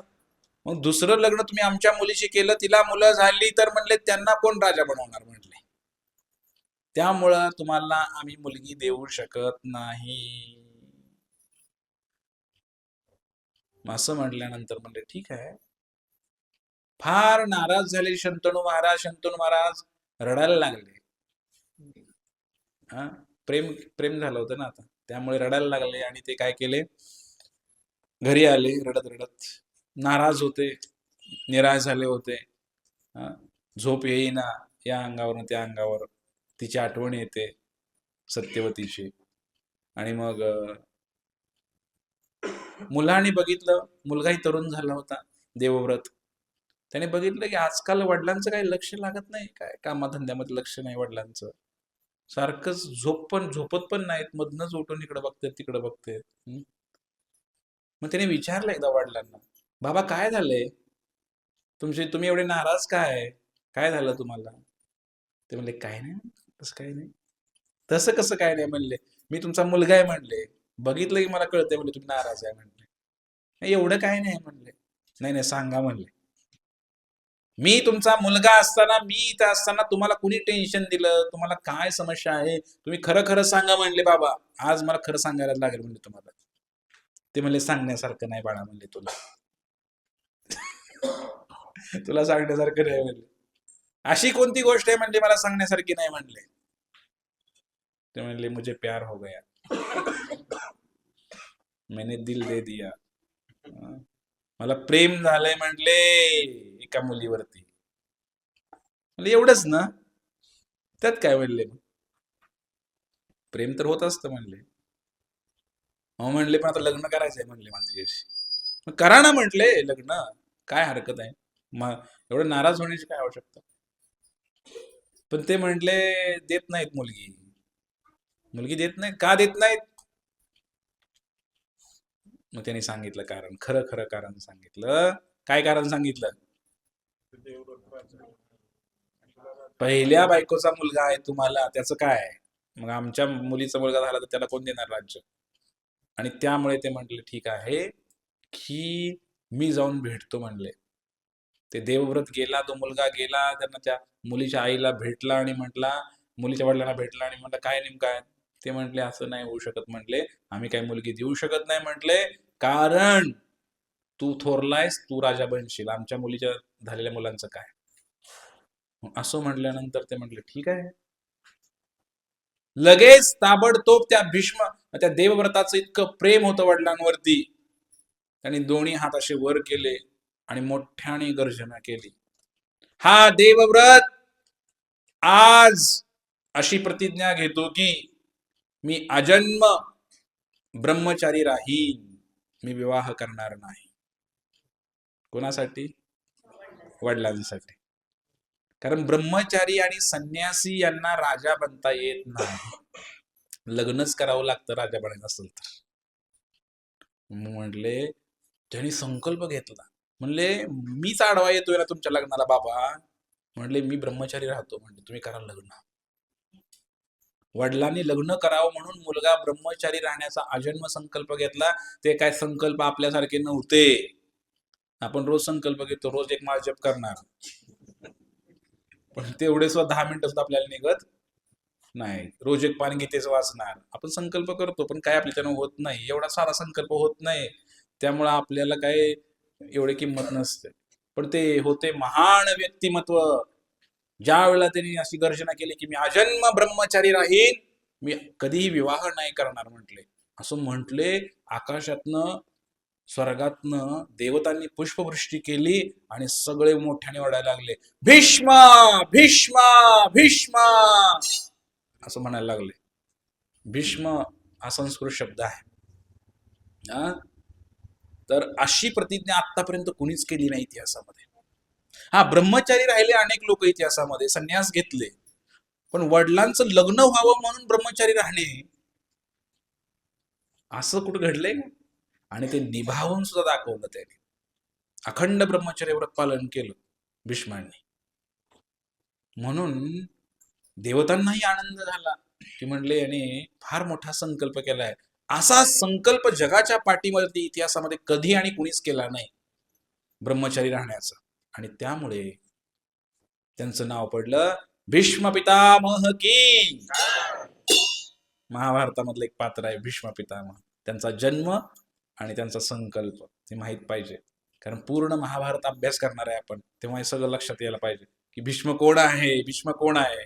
मग दुसरं लग्न तुम्ही आमच्या मुलीशी केलं, तिला मुलं झाली, तर म्हणले त्यांना कोण राजा बनवणार म्हणले. त्यामुळं तुम्हाला आम्ही मुलगी देऊ शकत नाही. असं म्हटल्यानंतर म्हणले ठीक आहे. फार नाराज झाले शंतनू महाराज. शंतनू महाराज रडायला लागले. हा, प्रेम प्रेम झालं होतं ना आता, त्यामुळे रडायला लागले. आणि ते काय केले, घरी आले रडत रडत. नाराज होते, निराश झाले होते. हा, झोप येईना या अंगावरून त्या अंगावर. तिची आठवण येते सत्यवतीची. आणि मग मुलाने बघितलं, मुलगाही तरुण झाला होता, देवव्रत. त्याने बघितलं की आजकाल वडिलांचं काही लक्ष लागत नाही, काय कामाधंद्यामध्ये लक्ष नाही वडिलांचं. सारखंच झोपत पण नाहीत, मधनच उठून इकडे बघतात तिकडे बघतात. मग त्याने विचारलं एकदा वडिलांना, बाबा काय झालंय तुम्ही एवढे नाराज काय झालं तुम्हाला? ते म्हणले काय नाही, तसं काय नाही. तसं कसं काय नाही म्हणले, मी तुमचा मुलगा आहे म्हणले, बघितलं की मला कळतंय म्हणले तुम्ही नाराज आहे म्हणले. एवढं काय नाही म्हणले. नाही नाही सांगा म्हणले, मी तुमचा मुलगा असताना, मी इथं असताना तुम्हाला कुणी टेन्शन दिलं? तुम्हाला काय समस्या आहे? तुम्ही खरं खरं सांगा म्हणले. बाबा आज मला खरं सांगायला लागेल म्हणले तुम्हाला. ते म्हणले सांगण्यासारखं नाही बाळा म्हणले, तुला सांगण्यासारखं नाही म्हणले. अशी कोणती गोष्ट आहे म्हणजे मला सांगण्यासारखी नाही म्हणले? ते म्हणले मुझे प्यार हो गया, मैंने दिल दे दिया. मला प्रेम झालंय म्हटले एका मुलीवरती. म्हणजे एवढंच ना, त्यात काय म्हणले, प्रेम तर होत असतं म्हणले. हो म्हणले, पण आता लग्न करायचंय म्हणले माझ्याशी. मग करा ना म्हटले लग्न, काय हरकत आहे, मग एवढं नाराज होण्याची काय आवश्यकता? पण ते म्हटले देत नाहीत मुलगी देत नाहीत. का देत नाहीत? मग त्यांनी सांगितलं कारण, खरं खरं कारण सांगितलं. काय कारण सांगितलं? पहिल्या बायकोचा मुलगा आहे तुम्हाला, त्याचं काय? मग आमच्या मुलीचा मुलगा झाला तर त्याला कोण देणार राज्य? आणि त्यामुळे ते म्हटले ठीक आहे की मी जाऊन भेटतो म्हणले. ते देवव्रत गेला, तो मुलगा गेला, त्यांना त्या मुलीच्या आईला भेटला आणि म्हटला, मुलीच्या वडिलांना भेटला आणि म्हटलं काय नेमकं आहे? ते म्हटले असं नाही होऊ शकत म्हटले, आम्ही काही मुलगी देऊ शकत नाही म्हटले, कारण तू थोरलायस, तू राजा बनशील, आमच्या मुलीच्या झालेल्या मुलांचं काय? असं म्हटल्यानंतर ते म्हटले ठीक आहे. लगेच ताबडतोब त्या देवव्रताचं इतकं प्रेम होतं वडिलांवरती, त्यांनी दोन्ही हात असे वर केले आणि मोठ्याने गर्जना केली, हा देवव्रत आज अशी प्रतिज्ञा घेतो की मी आजन्म ब्रह्मचारी राहीन, मी विवाह करणार नाही. कोणासाठी? वडिलांसाठी. कारण ब्रह्मचारी आणि संन्यासी यांना राजा बनता येत नाही, लग्नच करावं लागतं राजा बनायचं असेल तर. म्हणले, त्यांनी संकल्प घेतला, म्हणले मीच आडवा येतोय ना तुमच्या लग्नाला बाबा, म्हणले मी ब्रह्मचारी राहतो, म्हणले तुम्ही करा लग्न. वडिलांनी लग्न करावं म्हणून मुलगा ब्रह्मचारी राहण्याचा आजन्म संकल्प घेतला. ते काय संकल्प आपल्यासारखे नव्हते. आपण रोज संकल्प घेतो, रोज एक माळ जप करणार, पण तेवढे सुद्धा 10 मिनिटं सुद्धा आपल्याला निघत नाही. रोज एक पान गीतेचं वाचणार, आपण संकल्प करतो, पण काय आपल्याच्यानं होत नाही, एवढा सारा संकल्प होत नाही. त्यामुळं आपल्याला काय एवढी किंमत नसते. पण ते होते महान व्यक्तिमत्व, ज्या वेळेला त्यांनी अशी गर्जना केली की मी आजन्म ब्रह्मचारी राहीन, मी कधीही विवाह नाही करणार म्हटले. असं म्हटले, आकाशातनं स्वर्गातनं देवतांनी पुष्पवृष्टी केली आणि सगळे मोठ्याने ओरडायला लागले, भीष्म भीष्म भीष्म असं म्हणायला लागले. भीष्म हा संस्कृत शब्द आहे. तर अशी प्रतिज्ञा आतापर्यंत कुणीच केली नाही इतिहासामध्ये. हा, ब्रह्मचारी राहिले अनेक लोक इतिहासामध्ये, संन्यास घेतले, पण वडिलांचं लग्न व्हावं म्हणून ब्रह्मचारी राहणे असं कुठं घडलंय? आणि ते निभावून सुद्धा दाखवलं त्याने. अखंड ब्रह्मचर्य व्रत पालन केलं भीष्मांनी. म्हणून देवतांनाही आनंद झाला की म्हणले याने फार मोठा संकल्प केलाय, असा संकल्प जगाच्या पाठीमध्ये इतिहासामध्ये कधी आणि कुणीच केला नाही ब्रह्मचारी राहण्याचा. आणि त्यामुळे त्यांचं नाव पडलं भीष्म पितामह की. महाभारतामधलं एक पात्र आहे भीष्म पितामह. त्यांचा जन्म आणि त्यांचा संकल्प हे माहीत पाहिजे, कारण पूर्ण महाभारत अभ्यास करणार आहे आपण, तेव्हा हे सगळं लक्षात यायला पाहिजे की भीष्म कोण आहे, भीष्म कोण आहे.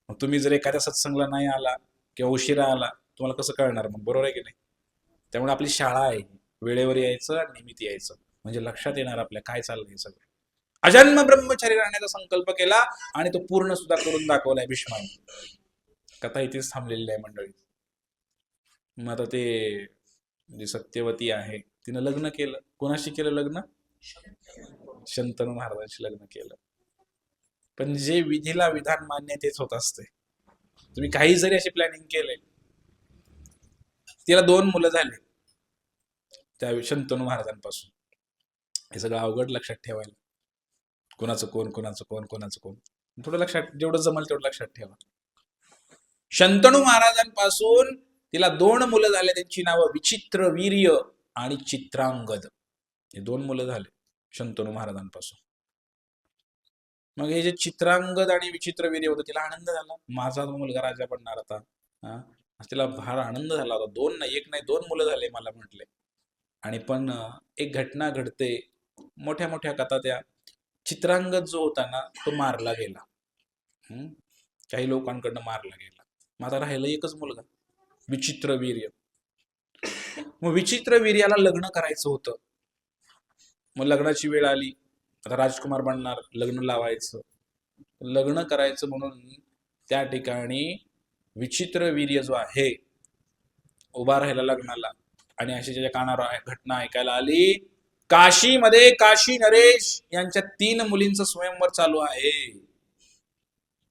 मग तुम्ही जर एखाद्या सत्संगला नाही आला किंवा उशिरा आला, तुम्हाला कसं कळणार मग, बरोबर आहे की नाही. त्यामुळे आपली शाळा आहे, वेळेवर यायचं आणि नियमित यायचं, म्हणजे लक्षात येणार आपल्या काय चाललंय हे सगळं. अजन्म ब्रह्मचारी राहण्याचा संकल्प केला आणि तो पूर्ण सुद्धा करून दाखवलाय भीष्माने. कथा इथेच थांबलेली आहे मंडळी. मग आता ते जी सत्यवती आहे तिनं लग्न केलं. कोणाशी केलं लग्न? शंतनू महाराजांशी लग्न केलं. पण जे विधीला विधान मान्य तेच होत असते. तुम्ही काही जरी असे प्लॅनिंग केले. तिला 2 मुलं झाले त्या शंतनू महाराजांपासून. हे सगळं अवघड लक्षात ठेवायला. कोणाचं कोण, कोणाचं कोण, कोणाचं कोण, थोडं लक्षात, जेवढं जमल तेवढं लक्षात ठेवा. शंतनू महाराजांपासून तिला 2 मुलं झाले. त्यांची नावं विचित्र वीर्य आणि चित्रांगद. हे 2 मुलं झाले शंतनू महाराजांपासून. मग हे जे चित्रांगद आणि विचित्र वीर्य होतं, तिला आनंद झाला, माझा मुलगा राजा बनणार आता. तिला फार आनंद झाला होता. 2 नाही, 1 नाही, 2 मुलं झाले मला म्हटले. आणि पण एक घटना घडते, मोठ्या मोठ्या कथा त्या. चित्रांगद जो होता ना, तो मारला गेला. काही लोकांकडनं मारला गेला. मग आता राहिलं एकच मुलगा, विचित्र वीर्य. मग विचित्र वीर्याला लग्न करायचं होतं. मग लग्नाची वेळ आली, आता राजकुमार बनणार, लग्न लावायचं, लग्न करायचं म्हणून त्या ठिकाणी विचित्र वीर्य जो आहे उभा राहिला लग्नाला. आणि अशी ज्याच्या कानावर घटना ऐकायला आली, काशीमध्ये काशी नरेश यांच्या 3 मुलींचं स्वयंवर चालू आहे.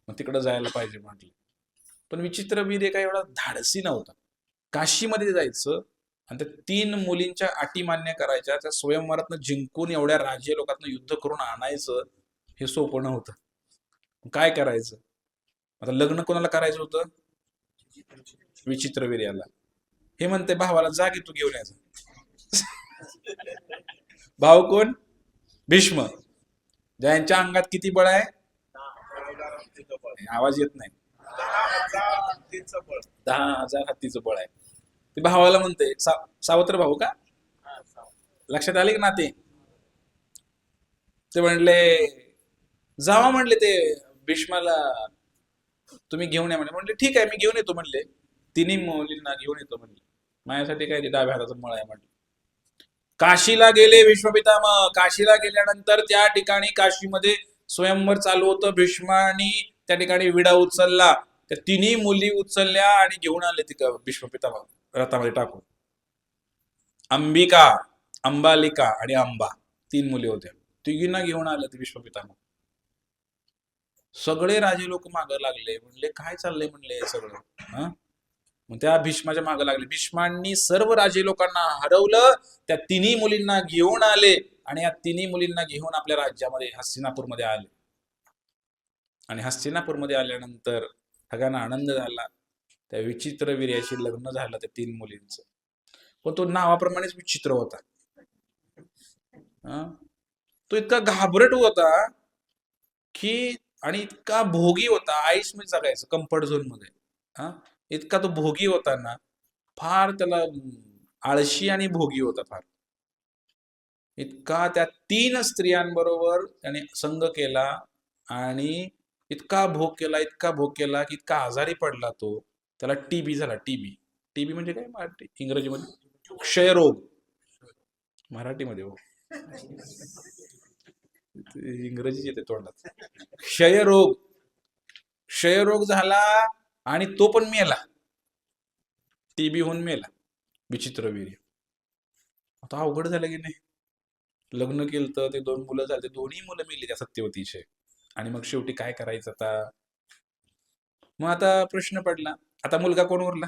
मग तिकडं जायला पाहिजे म्हटलं. पण विचित्र वीर्य काय एवढा धाडसी नव्हता. काशीमध्ये जायचं आणि त्या 3 मुलींच्या अटी मान्य करायच्या, त्या स्वयंवरातनं जिंकून एवढ्या राजे लोकांना युद्ध करून आणायचं हे सोपं नव्हतं. काय करायचं? आता लग्न कोणाला करायचं होतं? विचित्र वीर्याला. हे म्हणते भावाला, जा की तू घेऊन यायचं. भाव कोण? भीष्म. ज्यांच्या अंगात किती बळ आहे? आवाज येत नाही. 10,000 हत्तीचं बळ आहे. ते भावाला म्हणते, सावत्र भाऊ का? लक्षात आले की ना ते म्हणले जावा म्हणले ते भीष्माला, तुम्ही घेऊन या म्हणले ठीक आहे मी घेऊन येतो म्हणले. 3 मुलींना घेऊन येतो म्हणले. माझ्यासाठी काय ते डाव्या हाताचं मळ आहे म्हणले. काशीला गेले भीष्मपितामह. काशीला गेल्यानंतर त्या ठिकाणी काशीमध्ये स्वयंवर चालू होतं. भीष्मानी त्या ठिकाणी विडा उचलला, त्या 3 मुली उचलल्या आणि घेऊन आले तिका भीष्मपितामह रथामध्ये टाकून. अंबिका, अंबालिका आणि अंबा 3 मुली होत्या. तिघींना घेऊन आले ते भीष्मपितामह. सगळे राजे लोक मागं लागले. म्हणले काय चाललंय म्हणले सगळं. मग त्या भीष्माच्या मागं लागले. भीष्मांनी सर्व राजे लोकांना हरवलं, त्या 3 मुलींना घेऊन आले आणि या 3 मुलींना घेऊन आपल्या राज्यामध्ये हस्तिनापूरमध्ये आले. आणि हस्तिनापूरमध्ये आल्यानंतर सगळ्यांना आनंद झाला. त्या विचित्र वीर्याशी लग्न झालं त्या 3 मुलींचं. पण तो नावाप्रमाणेच विचित्र होता. तो इतका घाबरट होता की, आणि इतका भोगी होता. आईस मध्ये जगायचं, कम्फर्ट झोन मध्ये. इतका तो भोगी होता ना, फार त्याला आळशी आणि भोगी होता फार. इतका त्या 3 स्त्रियांबरोबर त्याने संग केला आणि इतका भोग केला, इतका भोग केला की इतका आजारी पडला तो. त्याला टीबी झाला. टीबी म्हणजे काय इंग्रजीमध्ये? क्षयरोग. मराठीमध्ये हो, इंग्रजी येते तोंडात. क्षयरोग झाला आणि तो पण मेला. टीबी होऊन मेला विचित्र वीर्य. आता अवघड झालं की नाही. लग्न केलं तर ते 2 मुलं झाले, 2ही मुलं मेली त्या सत्यवतीचे. आणि मग शेवटी काय करायचं आता? मग आता प्रश्न पडला, आता मुलगा कोण उरला?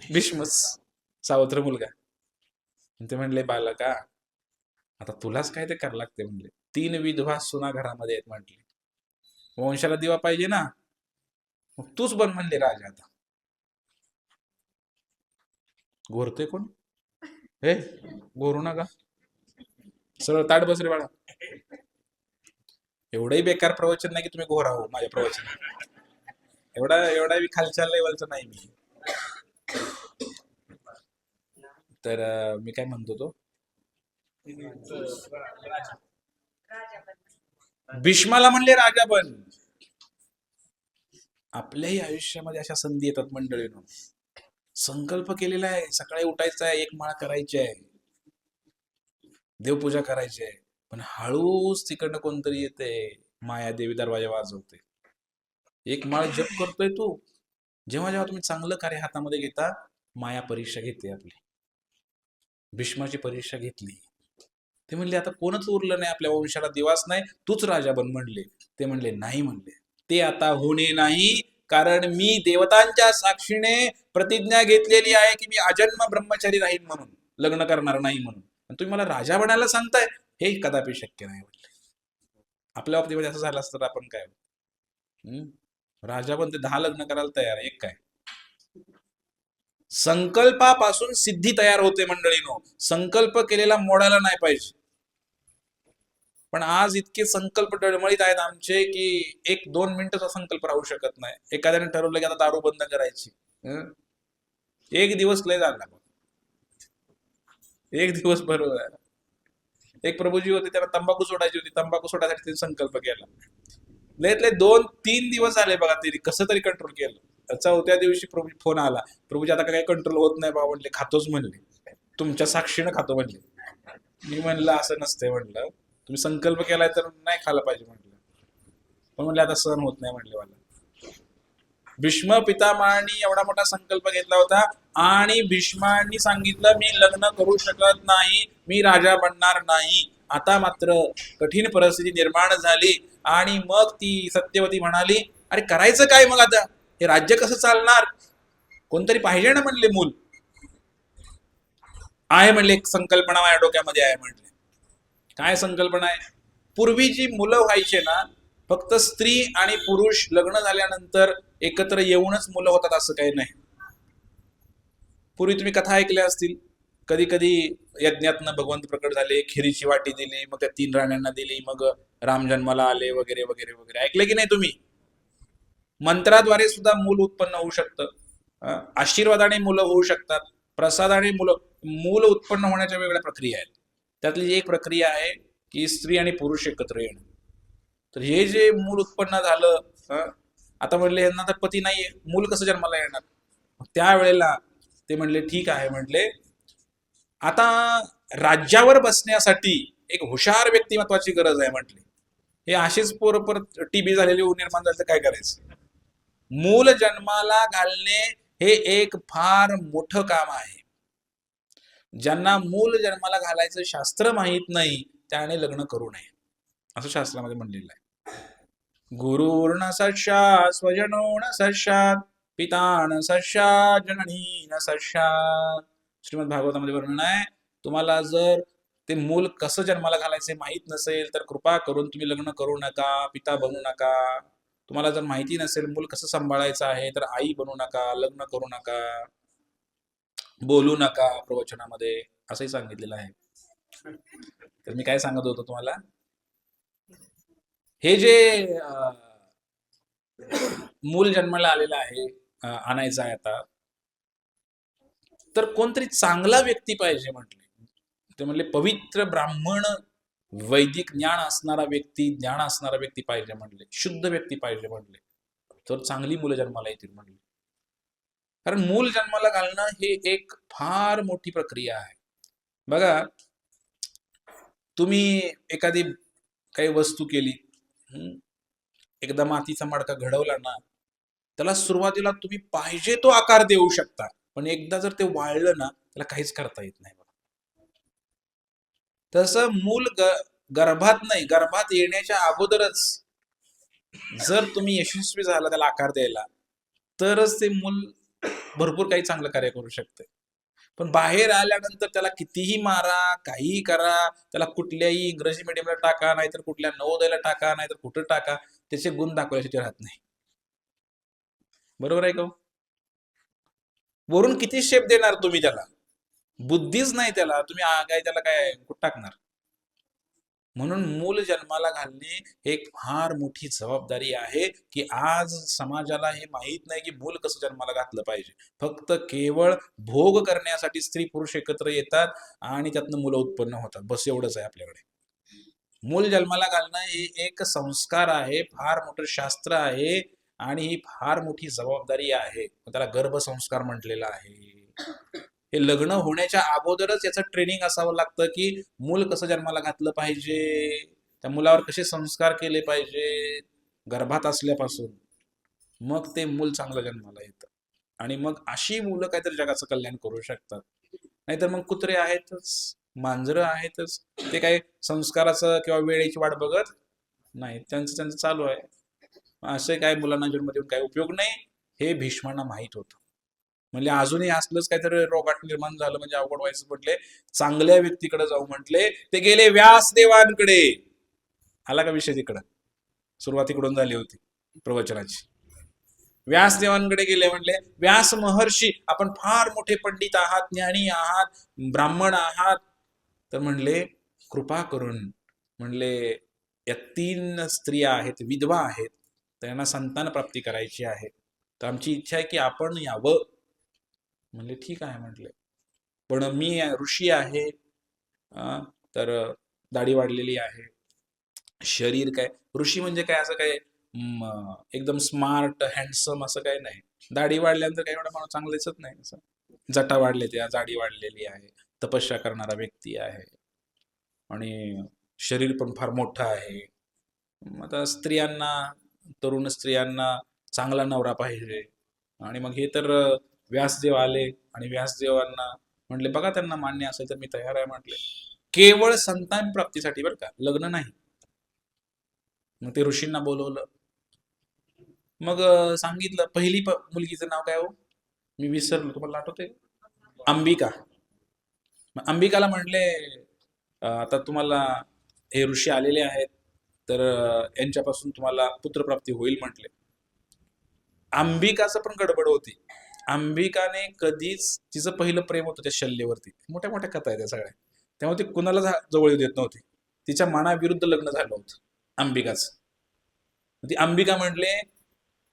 भीष्मच, सावत्र मुलगा. ते म्हणले बालका, आता तुलाच काय ते करावं लागते म्हणले. 3 विधवा सुना घरामध्ये आहेत म्हटले. वंशाला दिवा पाहिजे ना. मग तूच बन म्हणले राजा. आता घोरते कोण? हे घोरू नका, सरळ ताट बस रे बाळा. एवढंही बेकार प्रवचन नाही की तुम्ही घोरा हो माझ्या प्रवचन. एवढा एवढा मी खालच्या लेवलचं नाही मी. तर मी काय म्हणतो तो, भीष्माला म्हणले राजा बन. आपल्याही आयुष्यामध्ये अशा संधी येतात मंडळीनो. संकल्प केलेला आहे, सकाळी उठायचं आहे, एक माळ करायची आहे, देवपूजा करायची आहे, पण हळूच तिकडनं कोणतरी येते, माया देवी दरवाजा वाजवते. एक माळ जप करतोय तू, जेव्हा जेव्हा तुम्ही चांगलं कार्य हातामध्ये घेता, माया परीक्षा घेते आपली. भीष्माची परीक्षा घेतली. ते म्हणले आता कोणच उरलं नाही आपल्या वंशाला, दिवास नाही, तूच राजा बन म्हणले. ते म्हणले नाही म्हणले, ते आता होणे नाही, कारण मी देवतांच्या साक्षीने प्रतिज्ञा घेतलेली आहे की मी अजन्म ब्रह्मचारी राहील म्हणून, लग्न करणार नाही म्हणून. आणि तुम्ही मला राजा बनायला सांगताय, हे कदापि शक्य नाही म्हटले. आपल्या बाबतीमध्ये असं झालं असतं तर आपण काय, राजा पण ते 10 लग्न करायला तयार, एक काय. संकल्पापासून सिद्धी तयार होते मंडळीनो. संकल्प केलेला मोडायला नाही पाहिजे. पण आज इतके संकल्प डळमळीत आहेत आमचे की 1-2 मिनिटाचा संकल्प राहू शकत नाही. एखाद्याने ठरवलं की आता दारू बंद करायची, एक दिवस लय झाला, एक दिवस बरोबर आहे. एक प्रभूजी होते, त्याला तंबाखू सोडायची होती, तंबाखू सोडायसाठी त्यांनी संकल्प केला. लयतले 2-3 दिवस झाले बघा, तरी कसं तरी कंट्रोल केलं. 4थ्या दिवशी प्रभू फोन आला, प्रभूजी आता काही कंट्रोल होत नाही बा म्हणले, खातोच म्हणले, तुमच्या साक्षीनं खातो म्हणले. मी म्हणलं असं नसतंय म्हणलं, तुम्ही संकल्प केलाय तर नाही खायला पाहिजे म्हटलं. पण म्हणले आता सहन होत नाही म्हणले मला. भीष्म पितामहांनी एवढा मोठा संकल्प घेतला होता आणि भीष्मांनी सांगितलं मी लग्न करू शकत नाही, मी राजा बनणार नाही. आता मात्र कठीण परिस्थिती निर्माण झाली आणि मग ती सत्यवती म्हणाली, अरे करायचं काय मग आता, हे राज्य कसं चालणार, कोणतरी पाहिजे ना म्हणले मूल. आहे म्हणले, एक संकल्पना माझ्या डोक्यामध्ये आहे म्हणले. काय संकल्पना आहे? पूर्वी जी मुलं व्हायचे ना, फक्त स्त्री आणि पुरुष लग्न झाल्यानंतर एकत्र येऊनच मुलं होतात असं काही नाही. पूर्वी तुम्ही कथा ऐकल्या असतील, कधी कधी यज्ञातनं भगवंत प्रकट झाले, खिरीची वाटी दिली, मग त्या 3 राण्यांना दिली, मग राम जन्माला आले वगैरे वगैरे वगैरे. ऐकले की नाही तुम्ही? मंत्राद्वारे सुद्धा मूल उत्पन्न होऊ शकतं, आशीर्वादाने मुलं होऊ शकतात, प्रसादाने मूल उत्पन्न होण्याच्या वेगळ्या प्रक्रिया आहेत. त्यातली एक प्रक्रिया आहे की स्त्री आणि पुरुष एकत्र येणं. तर हे जे मूल उत्पन्न झालं, आता म्हणले यांना तर पती नाहीये, मूल कसं जन्माला येणार? त्यावेळेला ते म्हणले ठीक आहे, म्हणले आता राज्यावर बसण्यासाठी एक हुशार व्यक्तिमत्वाची गरज आहे म्हटले. हे असेच पोर टीबी झालेले निर्माण झाले तर काय करायचं? मूल जन्माला घालणे हे एक फार मोठं काम आहे. ज्यांना मूल जन्माला घालायचं शास्त्र माहित नाही त्याने लग्न करू नये, असं शास्त्रामध्ये म्हणलेलं आहे. गुरुर्न सशात स्वजनो न सशात पिता न सशात जननी न सशात. श्रीमद भागवतामध्ये वर्णन आहे, तुम्हाला जर ते मूल कसं जन्माला घालायचे माहित नसेल तर कृपा करून तुम्ही लग्न करू नका, पिता बनू नका. तुम्हाला जर माहिती नसेल मूल कसं सांभाळायचं आहे तर आई बनू नका, लग्न करू नका, बोलू नका प्रवचनामध्ये, असंही सांगितलेलं आहे. तर मी काय सांगत होतो तुम्हाला, हे जे मूल जन्माला आलेलं आहे, आणायचं आहे आता, तर कोणतरी चांगला व्यक्ती पाहिजे म्हटले. ते म्हणले पवित्र ब्राह्मण, वैदिक ज्ञान असणारा व्यक्ती पाहिजे म्हणले, शुद्ध व्यक्ती पाहिजे म्हणले, तर चांगली मुलं जन्माला येतील म्हणले. कारण मूल जन्माला घालणं हे एक फार मोठी प्रक्रिया आहे. बघा, तुम्ही एखादी काही वस्तू केली, एकदा मातीचा मडका घडवला ना, त्याला सुरुवातीला तुम्ही पाहिजे तो आकार देऊ शकता, पण एकदा जर ते वाळलं ना त्याला काहीच करता येत नाही. तसं मूल गर्भात नाही, गर्भात येण्याच्या अगोदरच जर तुम्ही यशस्वी झाला त्याला आकार द्यायला, तरच ते मूल भरपूर काही चांगलं कार्य करू शकते. पण बाहेर आल्यानंतर त्याला कितीही मारा, काहीही करा, त्याला कुठल्याही इंग्रजी मीडियमला टाका, नाहीतर कुठल्या नवोदयाला टाका, नाहीतर कुठं टाका, त्याचे गुण दाखवायचे राहत नाही. बरोबर आहे का हो? वरून किती शेप देणार तुम्ही त्याला? बुद्धीच नाही त्याला, तुम्ही काय त्याला काय कुठं टाकणार? म्हणून मूल जन्माला घालणे एक फार मोठी जबाबदारी आहे, की आज समाजाला हे माहीत नाही की मूल कसं जन्माला घातलं पाहिजे. फक्त केवळ भोग करण्यासाठी स्त्री पुरुष एकत्र येतात आणि त्यातनं मुलं उत्पन्न होतात. बस एवढंच आहे आपल्याकडे. मूल जन्माला घालणं हे एक संस्कार आहे, फार मोठं शास्त्र आहे आणि ही फार मोठी जबाबदारी आहे. त्याला गर्भसंस्कार म्हटलेलं आहे. हे लग्न होण्याच्या अगोदरच याचं ट्रेनिंग असावं लागतं, की मूल कसं जन्माला घातलं पाहिजे, त्या मुलावर कसे संस्कार केले पाहिजे गर्भात असल्यापासून. मग ते मूल चांगलं जन्माला येतं आणि मग अशी मुलं काहीतरी जगाचं कल्याण करू शकतात. नाहीतर मग कुत्रे आहेतच, मांजरं आहेतच, ते काही संस्काराचं किंवा वेळेची वाट बघत नाही, त्यांचं त्यांचं चालू आहे. असे काय मुलांना जन्म देऊन काही उपयोग नाही, हे भीष्मांना माहीत होतं. म्हणजे अजूनही असलंच काहीतरी रोगाट निर्माण झालं म्हणजे अवघड व्हायचं म्हटले, चांगल्या व्यक्तीकडे जाऊ म्हटले. ते गेले व्यासदेवांकडे. आला का विषय तिकडं? सुरुवातीकडून झाली होती प्रवचनाची. व्यासदेवांकडे गेले, म्हणले व्यास महर्षी आपण फार मोठे पंडित आहात, ज्ञानी आहात, ब्राह्मण आहात. तर म्हणले कृपा करून, म्हणले या 3 स्त्रिया आहेत, विधवा आहेत, त्यांना संतान प्राप्ती करायची आहे, तर आमची इच्छा आहे की आपण यावं. म्हणले ठीक आहे म्हटले, पण मी ऋषी आहे, तर दाढी वाढलेली आहे, शरीर काय ऋषी म्हणजे काय असं काय एकदम स्मार्ट हँडसम असं काही नाही. दाढी वाढल्यानंतर काही एवढा माणूस चांगला दिसत नाही. असं जटा वाढले, त्या दाढी वाढलेली आहे, तपस्या करणारा व्यक्ती आहे आणि शरीर पण फार मोठं आहे. आता स्त्रियांना, तरुण स्त्रियांना चांगला नवरा पाहिजे. आणि मग हे तर व्यासदेव आले आणि व्यासदेवांना म्हटले बघा त्यांना मान्य असेल तर मी तयार आहे म्हटले. केवळ संतान प्राप्तीसाठी बरं का, लग्न नाही. मग ते ऋषींना बोलवलं. मग सांगितलं. पहिली मुलगीचं नाव काय हो, मी विसरलो, तुम्हाला आठवते? अंबिका. मग अंबिकाला म्हणले आता तुम्हाला हे ऋषी आलेले आहेत, तर यांच्यापासून तुम्हाला पुत्रप्राप्ती होईल म्हटले. अंबिकाचं पण गडबड होती. अंबिकाने कधीच, तिचं पहिलं प्रेम होतं त्या शल्येवरती. मोठ्या मोठ्या कथा आहेत त्या सगळ्या. तेव्हा ती कुणाला जवळ येऊ देत नव्हती. तिच्या मनाविरुद्ध लग्न झालं होतं अंबिकाचं. ती अंबिका म्हणले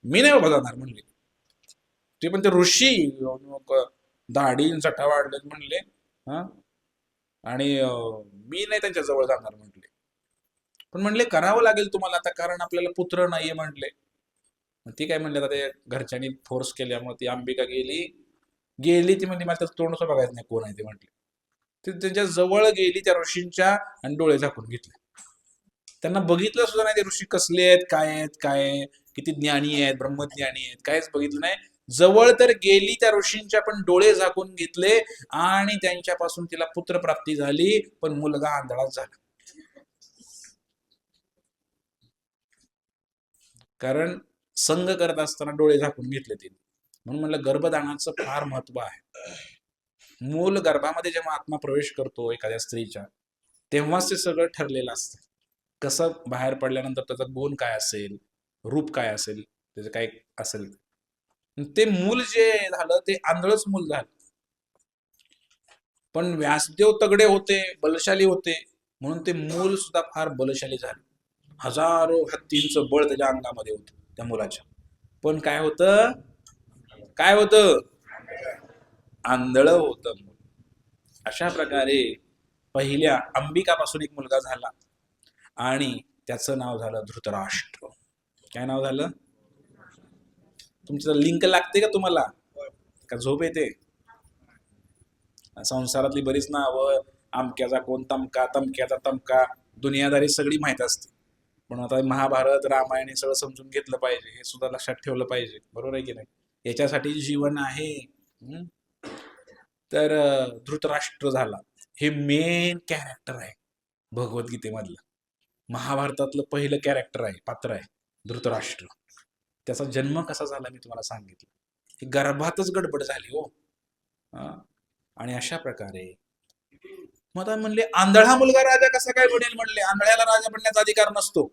मी नाही बाबा जाणार म्हणले. ते पण ते ऋषी दाढी चटा वाढलेत म्हणले, हा, आणि मी नाही त्यांच्या जवळ जाणार म्हटले. पण म्हणले करावं लागेल तुम्हाला आता, कारण आपल्याला पुत्र नाहीये म्हटले. मग ती काय म्हणले, आता ते घरच्यांनी फोर्स केल्यामुळे ती अंबिका गेली. गेली ती म्हणजे मला त्याचं तोंड सुद्धा बघायचं नाही कोण आहे ते म्हटले. ती त्यांच्या जवळ गेली त्या ऋषींच्या आणि डोळे झाकून घेतले. त्यांना बघितलं सुद्धा नाही ते ऋषी कसले आहेत, काय आहेत, काय किती ज्ञानी आहेत, ब्रह्मज्ञानी आहेत, काहीच बघितलं नाही. जवळ तर गेली त्या ऋषींच्या, पण डोळे झाकून घेतले आणि त्यांच्यापासून तिला पुत्रप्राप्ती झाली, पण मुलगा आंधळाच झाला. कारण संग करत असताना डोळे झाकून घेतले तिने. म्हणून म्हणलं गर्भधारणाचं फार महत्व आहे. मूल गर्भामध्ये जेव्हा आत्मा प्रवेश करतो एखाद्या स्त्रीच्या, तेव्हाच ते सगळं ठरलेलं असतं. कसं बाहेर पडल्यानंतर त्याचा गुण काय असेल, रूप काय असेल, त्याचं काय असेल. ते मूल जे झालं ते आंधळच मूल झालं. पण व्यासदेव तगडे होते, बलशाली होते, म्हणून ते मूल सुद्धा फार बलशाली झाले. हजारो हत्तींचं बळ त्याच्या अंगामध्ये होतं त्या मुलाच्या. पण काय होतं, काय होतं, आंधळ होतं. अशा प्रकारे पहिल्या अंबिकापासून एक मुलगा झाला आणि त्याचं नाव झालं धृतराष्ट्र. काय नाव झालं? तुमचं लिंक लागते का तुम्हाला, का झोप येते? संसारातली बरीच नावं, अमक्याचा कोण तमका, तमक्याचा तमका, दुनियादारी सगळी माहीत असते. पण आता महाभारत रामायण हे सगळं समजून घेतलं पाहिजे, हे सुद्धा लक्षात ठेवलं पाहिजे. बरोबर आहे की नाही? याच्यासाठी जीवन आहे. तर धृतराष्ट्र झाला. हे मेन कॅरेक्टर आहे भगवद्गीतेमधलं. महाभारतातलं पहिलं कॅरेक्टर आहे, पात्र आहे धृतराष्ट्र. त्याचा जन्म कसा झाला मी तुम्हाला सांगितलं. ही गर्भातच गडबड झाली हो. आणि अशा प्रकारे मग आता म्हणले आंधळा मुलगा राजा कसा काय बनेल? म्हणले आंधळ्याला राजा बनण्याचा अधिकार नसतो.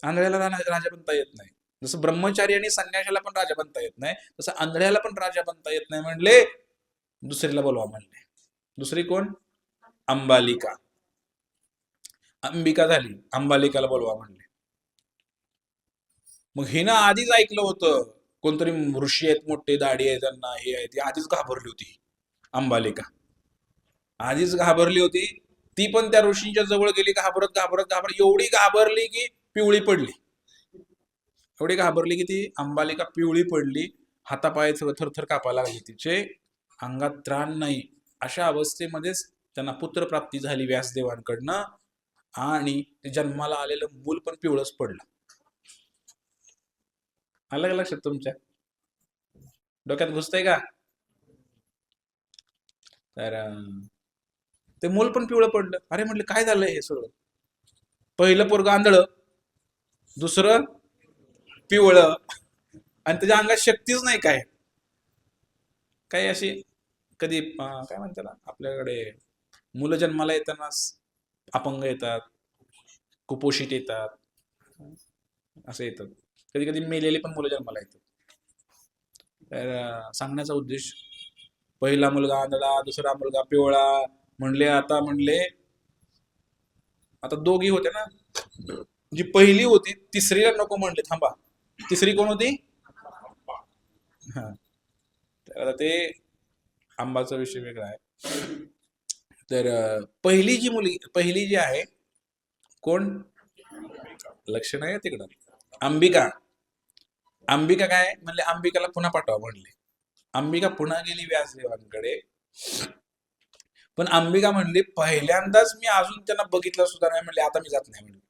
आंधळ्याला राजा बनता येत नाही. जसं ब्रह्मचारी आणि संन्याशाला पण राजा बनता येत नाही, तसं आंधळ्याला पण राजा बनता येत नाही. म्हणले दुसरीला बोलवा म्हणले. दुसरी कोण? अंबालिका. अंबिका झाली, अंबालिकाला बोलवा म्हणले. मग हिनं आधीच ऐकलं होतं, कोणतरी ऋषी आहेत, मोठे दाढी आहे त्यांना, हे आहे, ती आधीच घाबरली होती. अंबालिका आधीच घाबरली होती. ती पण त्या ऋषींच्या जवळ गेली, घाबरत घाबरत घाबरत, एवढी घाबरली की पिवळी पडली. एवढी घाबरली की ती अंबालिका पिवळी पडली, हातापाय सगळं थरथर कापायला लागली, तिचे अंगात त्राण नाही. अशा अवस्थेमध्येच त्यांना पुत्रप्राप्ती झाली व्यासदेवांकडनं, आणि ते जन्माला आलेलं मूल पण पिवळच पडलं. आलं का लक्षात तुमच्या? डोक्यात घुसतंय का? तर ते मूल पण पिवळं पडलं. अरे म्हटलं काय झालंय हे सगळं? पहिलं पोरग आंधळं, दुसरं पिवळं, आणि त्याच्या अंगात शक्तीच नाही. काय काही अशी कधी काय म्हणतात ना, आपल्याकडे मुलं जन्माला येताना अपंग येतात, कुपोषित येतात, असं येतात. कधी कधी मेलेली पण मुलं जन्माला येतात. तर सांगण्याचा उद्देश, पहिला मुलगा आंधळा, दुसरा मुलगा पिवळा. म्हणले आता दोघी होते ना, जी पहिली होती तिसरीला नको म्हणले, थांबा. तिसरी कोण होती? हा. तर आता ते आंबाचा विषय वेगळा आहे. तर पहिली जी आहे, कोण? लक्ष नाही तिकडं. अंबिका. अंबिका काय म्हणले, अंबिकाला पुन्हा पाठवा म्हणले. अंबिका पुन्हा गेली व्यासदेवांकडे. पण अंबिका म्हणली, पहिल्यांदाच मी अजून त्यांना बघितलं सुद्धा नाही म्हणले, आता मी जात नाही म्हणले.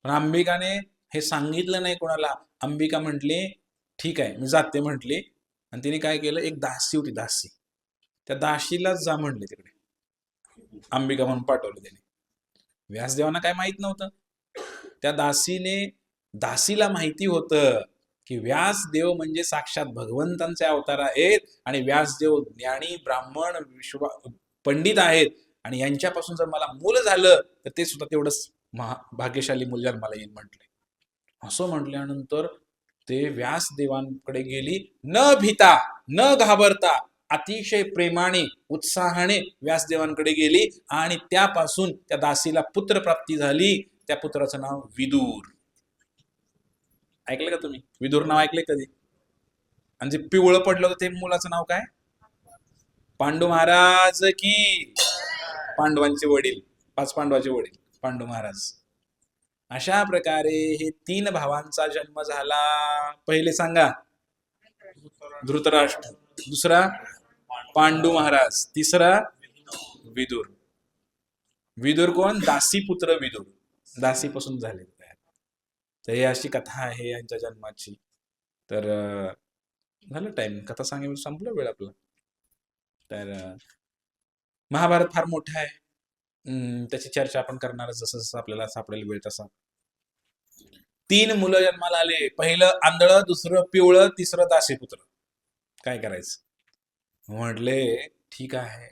पण अंबिकाने हे सांगितलं नाही कोणाला. अंबिका म्हटली ठीक आहे मी जाते म्हटली, आणि तिने काय केलं, एक दासी होती, दासी, त्या दासीलाच जा म्हणले तिकडे. अंबिका म्हणून पाठवलं त्याने. व्यासदेवांना काय माहित नव्हतं. त्या दासीला माहिती होतं की व्यासदेव म्हणजे साक्षात भगवंतांचे अवतार आहेत, आणि व्यासदेव ज्ञानी ब्राह्मण पंडित आहेत, आणि यांच्यापासून जर मला मूल झालं तर ते सुद्धा तेवढंच भाग्यशाली मूल जन्माला येईल म्हटले. असं म्हटल्यानंतर ते व्यासदेवांकडे गेली, न भीता न घाबरता, अतिशय प्रेमाने उत्साहाने व्यासदेवांकडे गेली, आणि त्यापासून त्या दासीला पुत्रप्राप्ती झाली. त्या पुत्राचं नाव विदूर. ऐकलं का तुम्ही? विदूर नाव ऐकले कधी? आणि जे पिवळं पडलं होतं ते मुलाचं नाव काय? पांडू महाराज की. पांडवांचे वडील, 5 पांडवाचे वडील पांडू महाराज. अशा प्रकारे हे 3 भावांचा जन्म झाला. पहिले सांगा, धृतराष्ट्र, दुसरा पांडू महाराज, तिसरा विदूर. विदूर कोण? दासी पुत्र विदूर, दासीपासून झाले. तर ही अशी कथा आहे यांच्या जन्माची. तर झालं टाइम, कथा सांगेल संपलं वेळ आपला. तर महाभारत फार मोठं आहे, त्याची चर्चा आपण करणार जसं जसं आपल्याला सापडेल वेळ तसा. 3 मुलं जन्माला आले, पहिलं आंधळं, दुसरं पिवळं, तिसरं दासीपुत्र. काय करायचं? म्हटले ठीक आहे.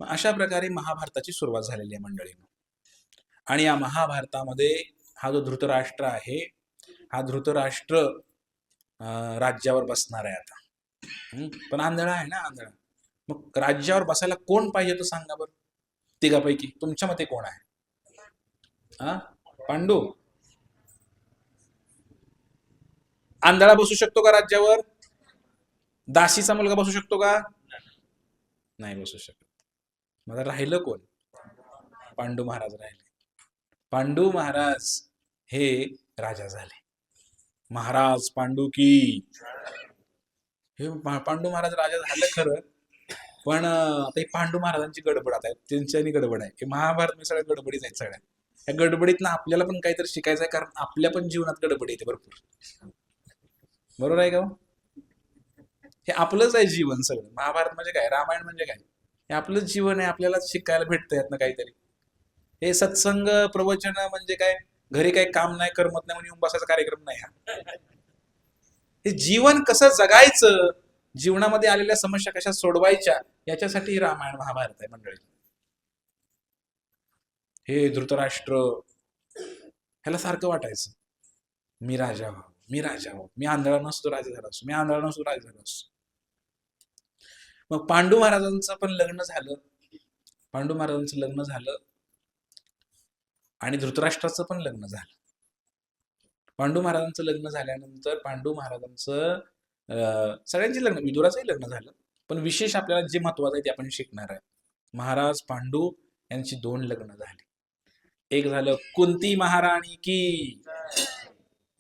अशा प्रकारे महाभारताची सुरुवात झालेली आहे मंडळींनो. आणि या महाभारतामध्ये हा जो धृतराष्ट्र आहे, हा धृतराष्ट्र राज्यावर बसणार आहे आता. पण आंधळा आहे ना, आंधळा. मग राज्यावर बसायला कोण पाहिजे तर सांगा बरं, तिघापैकी तुमच्या मते कोण आहे? पांडू. आंधळा बसू शकतो का राज्यावर? दासीचा मुलगा बसू शकतो का? नाही बसू शकत. मग राहिलं कोण? पांडू महाराज राहिले. पांडू महाराज हे राजा झाले. महाराज पांडू की. हे पांडू महाराज राजा झालं खरं, पण आता पांडू महाराजांची गडबड आता त्यांच्यानी गडबड आहे. महाभारत मी सगळ्या गडबडीच आहेत सगळ्या. या गडबडीतनं आपल्याला पण काहीतरी शिकायचं आहे, कारण आपल्या पण जीवनात गडबड येते भरपूर. बरोबर आहे का? हे आपलंच आहे जीवन सगळं. महाभारत म्हणजे काय, रामायण म्हणजे काय, हे आपलंच जीवन आहे. आपल्याला शिकायला भेटतं यातनं काहीतरी. हे सत्संग प्रवचन म्हणजे काय, घरी काही काम नाही, करमत नाही म्हणून येऊन बसायचा कार्यक्रम नाही हा. हे जीवन कसं जगायचं, जीवनामध्ये आलेल्या समस्या कशा सोडवायच्या, याच्यासाठी रामायण महाभारत आहे मंडळी. हे धृतराष्ट्र ह्याला सारखं वाटायचं मी राजा व्हावं, मी राजा व्हावं, मी आंधळा नसतो राजा झाला असतो, मी आंधळा नसतो राजा झाला असतो. मग पांडू महाराजांचं पण लग्न झालं. पांडू महाराजांचं लग्न झालं आणि धृतराष्ट्राचं पण लग्न झालं. पांडू महाराजांचं लग्न झाल्यानंतर पांडू महाराजांचं सगळ्यांची लग्न, विदुराचंही लग्न झालं. पण विशेष आपल्याला जे महत्वाचं आहे ते आपण शिकणार आहे. महाराज पांडू यांची 2 लग्न झाली. एक झालं कुंती महाराणी की,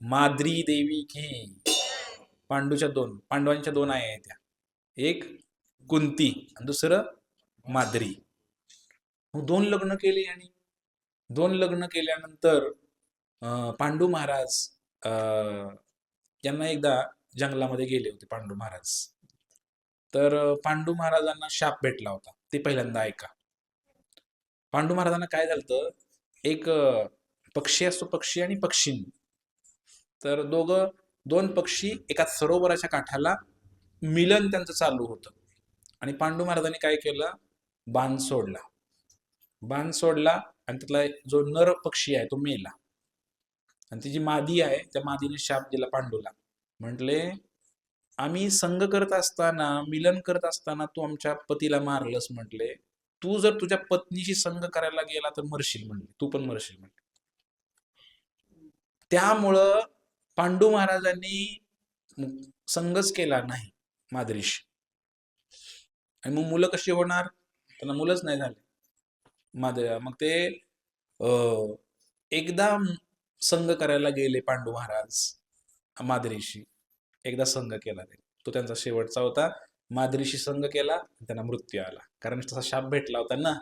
माद्री देवी की. पांडवांच्या 2 आई आहेत त्या. एक कुंती आणि दुसरं माद्री. मग 2 लग्न केली आणि 2 लग्न केल्यानंतर पांडू महाराज यांना एकदा जंगलामध्ये गेले होते पांडू महाराज. तर पांडू महाराजांना शाप भेटला होता. ते पहिल्यांदा ऐका. पांडू महाराजांना काय झालं, एक पक्षी असतो, पक्षी आणि पक्षी. तर 2 पक्षी एका सरोवराच्या काठाला मिलन त्यांचं चालू होतं. आणि पांडू महाराजांनी काय केलं, बाण सोडला आणि त्यातला जो नर पक्षी आहे तो मेला. आणि ती जी मादी आहे त्या मादीने शाप दिला पांडूला. म्हटले, आम्ही संग करत असताना, मिलन करत असताना तू आमच्या पतीला मारलंस. म्हटले, तू जर तुझ्या पत्नीशी संग करायला गेला तर मरशील. म्हणले, तू पण मरशील. म्हटले, त्यामुळं पांडू महाराजांनी संगच केला नाही माद्रीशी. आणि मग मुलं कशी होणार, त्यांना मुलंच नाही झाले. मग ते एकदा संग करायला गेले पांडू महाराज माद्रीशी. एकदा संग केला तो त्यांचा शेवटचा होता. माद्रीशी संग केला, त्यांना मृत्यू आला. कारण तसा शाप भेटला होता ना,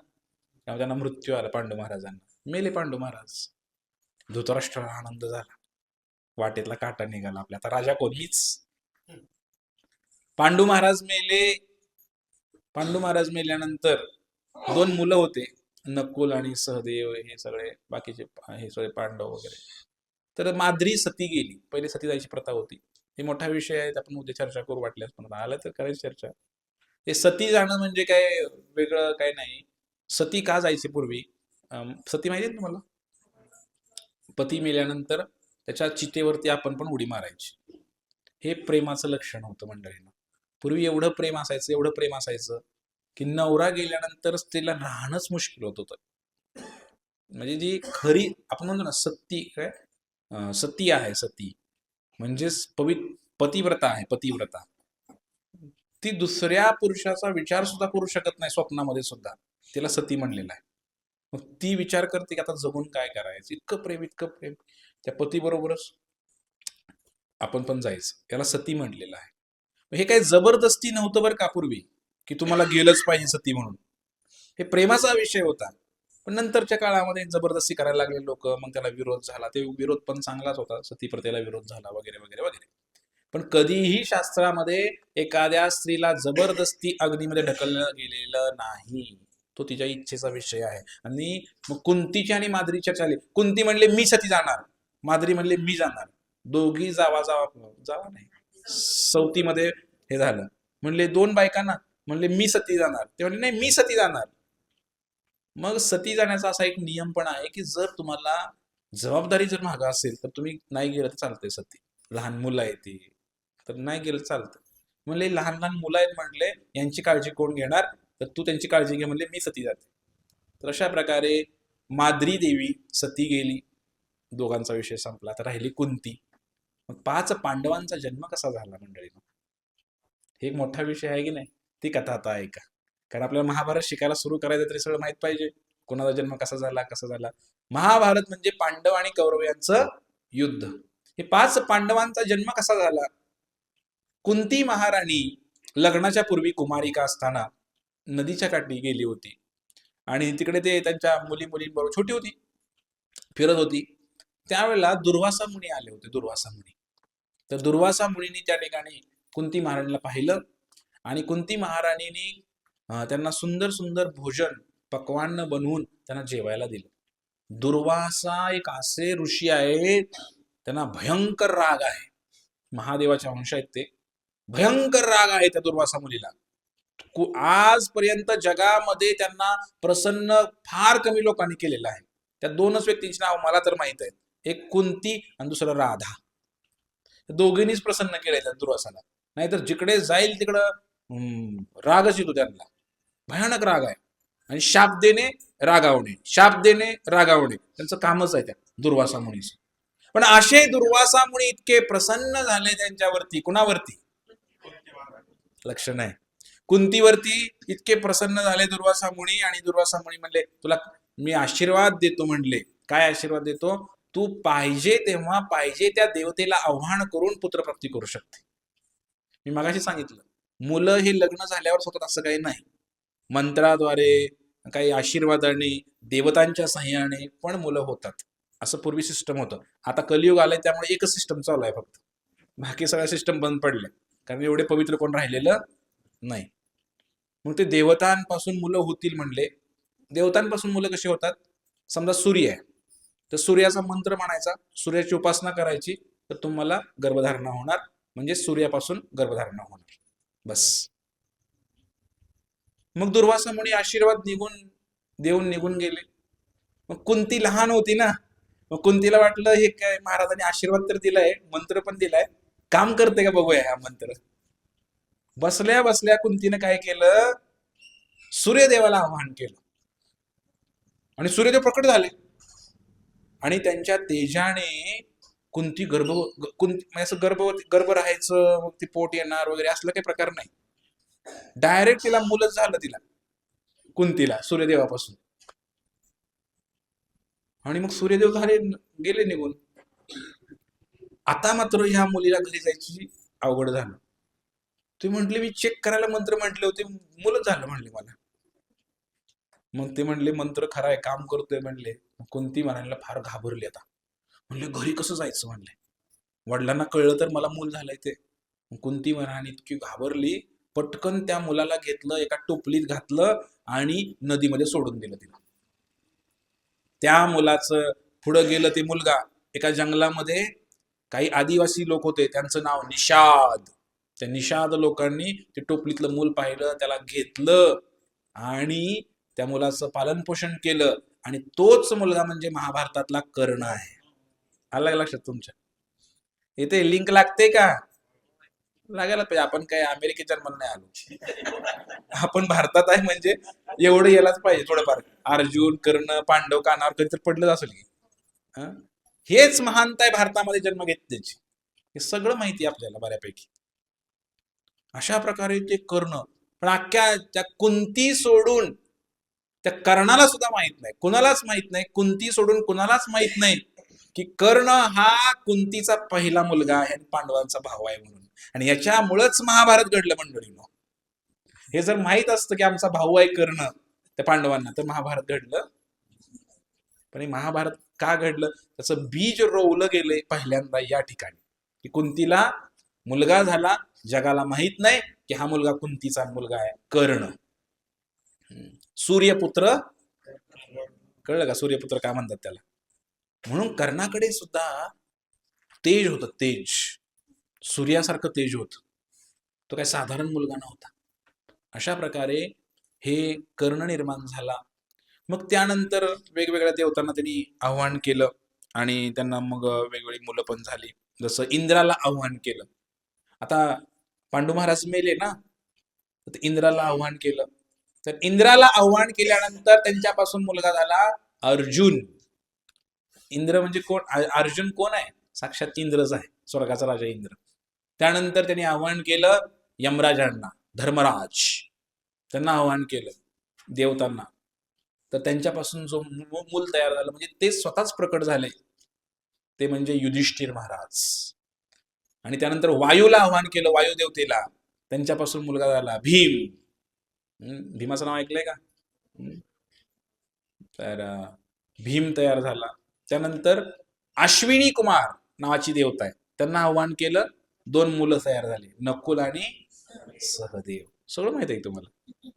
त्यामुळे त्यांना मृत्यू आला पांडू महाराजांना. मेले पांडू महाराज. धृतराष्ट्राला आनंद झाला, वाटेतला काटा निघाला आपल्या, आता राजा कोण, मीच. पांडू महाराज मेले. पांडू महाराज मेल्यानंतर 2 मुलं होते, नकुल आणि सहदेव, हे सगळे बाकीचे, हे सगळे पांडव वगैरे. तर माद्री सती गेली. पहिले सती जायची प्रथा होती. हे मोठा विषय आहे, आपण उद्या चर्चा करू वाटल्यास. पण आलं तर करायची चर्चा. हे सती जाणं म्हणजे काय वेगळं काय नाही. सती का जायची पूर्वी, सती माहिती आहे तुम्हाला? पती मेल्यानंतर त्याच्या चितेवरती आपण पण उडी मारायची. हे प्रेमाचं लक्षण होतं मंडळींना. पूर्वी एवढं प्रेम असायचं की नवरा गेल्यानंतर स्त्रीला राहणंच मुश्किल होत होतं. म्हणजे जी खरी आपण म्हणतो ना सती आहे, सती म्हणजेच पतिव्रता आहे. पतिव्रता ती दुसऱ्या पुरुषाचा विचार सुद्धा करू शकत नाही, स्वप्नामध्ये सुद्धा. तिला सती म्हणलेलं आहे. मग ती विचार करते की आता जगून काय करायचं, इतकं प्रेम. त्या पती बरोबरच आपण पण जायचं, याला सती म्हणलेलं आहे. हे काही जबरदस्ती नव्हतं बरं का पूर्वी, की तुम्हाला गेलंच पाहिजे सती म्हणून. हे प्रेमाचा विषय होता. पण नंतरच्या काळामध्ये जबरदस्ती करायला लागले लोक, मग त्याला विरोध झाला. ते विरोध पण चांगलाच होता, सती प्रथेला विरोध झाला वगैरे वगैरे वगैरे. पण कधीही शास्त्रामध्ये एखाद्या स्त्रीला जबरदस्ती अग्नीमध्ये ढकललं गेलेलं नाही. तो तिच्या इच्छेचा विषय आहे. आणि मग कुंतीची आणि माद्रीच्या चाली. कुंती म्हणले मी सती जाणार, माद्री म्हणले मी जाणार. दोघी जावा नाही. सौतीमध्ये हे झालं. म्हणले 2 बायकांना, म्हणले मी सती जाणार. ते म्हणले नाही मी सती जाणार. मग सती जाण्याचा असा एक नियम पण आहे की जर तुम्हाला जबाबदारी जर मागा असेल तर तुम्ही नाही गेलं तर चालतंय सती. लहान मुलं आहेत ती, तर नाही गेलं चालतं. म्हणले लहान मुलं आहेत, म्हटले यांची काळजी कोण घेणार, तर तू त्यांची काळजी घे. म्हणले मी सती जाते. तर अशा प्रकारे माद्री देवी सती गेली. दोघांचा विषय संपला. तर राहिली कुंती. मग 5 पांडवांचा जन्म कसा झाला मंडळीनं, हे एक मोठा विषय आहे की नाही. ती कथा आता ऐका. कारण आपल्याला महाभारत शिकायला सुरू करायचं तरी सगळं माहित पाहिजे, कोणाचा जन्म कसा झाला. महाभारत म्हणजे पांडव आणि कौरव यांचं युद्ध. हे 5 पांडवांचा जन्म कसा झाला. कुंती महाराणी लग्नाच्या पूर्वी कुमारिका असताना नदीच्या काठी गेली होती आणि तिकडे ते त्यांच्या मुलींबरोबर, छोटी होती, फिरत होती. त्यावेळेला दुर्वासा मुनी आले होते. तर दुर्वासा मुनींनी त्या ठिकाणी कुंती महाराणीला पाहिलं आणि कुंती महाराणींनी त्यांना सुंदर सुंदर भोजन पक्वान्न बनवून त्यांना जेवायला दिलं. दुर्वासा एक असे ऋषी आहेत, त्यांना भयंकर राग आहे. महादेवाच्या अंश आहेत ते. भयंकर राग आहे त्या दुर्वासा मुलीला. आजपर्यंत जगामध्ये त्यांना प्रसन्न फार कमी लोकांनी केलेलं आहे. त्या 2च व्यक्तींची नाव मला तर माहित आहेत. एक कुंती आणि दुसरं राधा. दोघींनीच प्रसन्न केलंय त्या दुर्वासाला. नाहीतर जिकडे जाईल तिकडं रागच येतो त्यांना, भयानक राग आहे. आणि शाप देणे, रागावणे, शाप देणे, रागावणे, त्यांचं कामच आहे त्या दुर्वासा मुनीचं. पण असे दुर्वासा मुनी इतके प्रसन्न झाले त्यांच्यावरती. कुणावरती? लक्ष नाही, कुंतीवरती इतके प्रसन्न झाले दुर्वासा मुनी. आणि दुर्वासा मुनी म्हणले, तुला मी आशीर्वाद देतो. म्हणले, काय आशीर्वाद देतो? तू पाहिजे तेव्हा पाहिजे त्या देवतेला आव्हान करून पुत्रप्राप्ती करू शकते. मी मगाशी सांगितलं, मुलं हे लग्न झाल्यावर होतात असं काही नाही. मंत्राद्वारे, काही आशीर्वादाने, देवतांच्या सहाय्याने पण मुलं होतात. असं पूर्वी सिस्टम होतं. आता कलियुग आलंय त्यामुळे एकच सिस्टम चालू आहे फक्त. बाकी सगळ्या सिस्टम बंद पडल्या, कारण एवढे पवित्र कोण राहिलेलं नाही. मग ते देवतांपासून मुलं होतील म्हणले. देवतांपासून मुलं कशी होतात? समजा सूर्य आहे, तर सूर्याचा मंत्र म्हणायचा, सूर्याची उपासना करायची, तर तुम्हाला गर्भधारणा होणार. म्हणजे सूर्यापासून गर्भधारणा होणार. बस. मग दुर्वासा मुनी आशीर्वाद देऊन निघून गेले. मग कुंती लहान होती ना, मग कुंतीला वाटलं, हे काय महाराजांनी आशीर्वाद तर दिलाय, मंत्र पण दिलाय, काम करते का बघूया हा मंत्र. बसल्या बसल्या कुंतीने काय केलं? सूर्यदेवाला आवाहन केलं. आणि सूर्यदेव प्रकट झाले. आणि त्यांच्या तेजाने कुंती म्हणजे असं गर्भ राहायचं, मग ती पोट येणार वगैरे असलं काही प्रकार नाही. डायरेक्ट तिला मुलंच झालं, तिला कुंतीला सूर्यदेवापासून. आणि मग सूर्यदेव गेले निघून. आता मात्र ह्या मुलीला घरी जायची अवघड झालं. ते म्हटले, मी चेक करायला मंत्र म्हटले होते, मुलंच झालं म्हणले मला. मग ते म्हणले, मंत्र खरा आहे, काम करतोय म्हणले. कुंती म्हणायला फार घाबरली. आता म्हणले, घरी कसं जायचं म्हणले, वडिलांना कळलं तर मला मूल झालंय ते. कुंती महाराणी इतकी घाबरली, पटकन त्या मुलाला घेतलं, एका टोपलीत घातलं आणि नदीमध्ये सोडून दिलं तिला. त्या मुलाचं पुढं गेलं ते मुलगा एका जंगलामध्ये. काही आदिवासी लोक होते, त्यांचं नाव निषाद. त्या निषाद लोकांनी ते टोपलीतलं मूल पाहिलं, त्याला घेतलं आणि त्या मुलाचं पालन पोषण केलं. आणि तोच मुलगा म्हणजे महाभारतातला कर्ण आहे. आलं का लक्षात तुमच्या? इथे लिंक लागते का? लागायला पाहिजे. आपण काय अमेरिकेत जन्माला नाही आलो, आपण भारतात आहे म्हणजे एवढं यायलाच पाहिजे थोडंफार. अर्जुन, कर्ण, पांडव कानावर कधीतरी पडलं असेल की. हेच महानता आहे भारतामध्ये जन्म घेतल्याची. हे सगळं माहिती आपल्याला बऱ्यापैकी. अशा प्रकारे ते कर्ण. पण अख्ख्या त्या कुंती सोडून त्या कर्णाला सुद्धा माहित नाही, कुणालाच माहित नाही, कुंती सोडून कुणालाच माहित नाही की कर्ण हा कुंतीचा पहिला मुलगा आहे आणि पांडवांचा भाऊ आहे म्हणून. आणि याच्यामुळेच महाभारत घडलं मंडळींनो. हे जर माहित असतं की आमचा भाऊ आहे कर्ण त्या पांडवांना, तर महाभारत घडलं. पण हे महाभारत का घडलं? त्याचं बीज रोवलं गेलंय पहिल्यांदा या ठिकाणी, की कुंतीला मुलगा झाला, जगाला माहित नाही की हा मुलगा कुंतीचा मुलगा आहे, कर्ण. सूर्यपुत्र. कळलं का सूर्यपुत्र का म्हणतात त्याला? म्हणून कर्णाकडे सुद्धा तेज होतं, तेज, सूर्यासारखं तेज होत. तो काय साधारण मुलगा नव्हता. अशा प्रकारे हे कर्ण निर्माण झाला. मग त्यानंतर वेगवेगळ्या देवतांना त्यांनी आव्हान केलं आणि त्यांना मग वेगवेगळी मुलं पण झाली. जसं इंद्राला आव्हान केलं. आता पांडू महाराज मेले ना, तर इंद्राला आव्हान केलं. तर इंद्राला आव्हान केल्यानंतर त्यांच्यापासून मुलगा झाला अर्जुन. इंद्र म्हणजे कोण? अर्जुन कोण आहे? साक्षात इंद्रच आहे, स्वर्गाचा राजा इंद्र. त्यानंतर त्यांनी आव्हान केलं यमराजांना, धर्मराज, त्यांना आव्हान केलं देवतांना. तर त्यांच्यापासून जो मूल तयार झालं, म्हणजे ते स्वतःच प्रकट झाले, ते म्हणजे युधिष्ठिर महाराज. आणि त्यानंतर वायूला आव्हान केलं, वायू देवतेला, त्यांच्यापासून मुलगा झाला भीम. भीमाचं नाव ऐकलंय का? तर भीम तयार झाला. त्यानंतर अश्विनी कुमार नावाची देवता आहे, त्यांना आव्हान केलं, 2 मुलं तयार झाली, नकुल आणि सहदेव. सगळं माहित आहे तुम्हाला.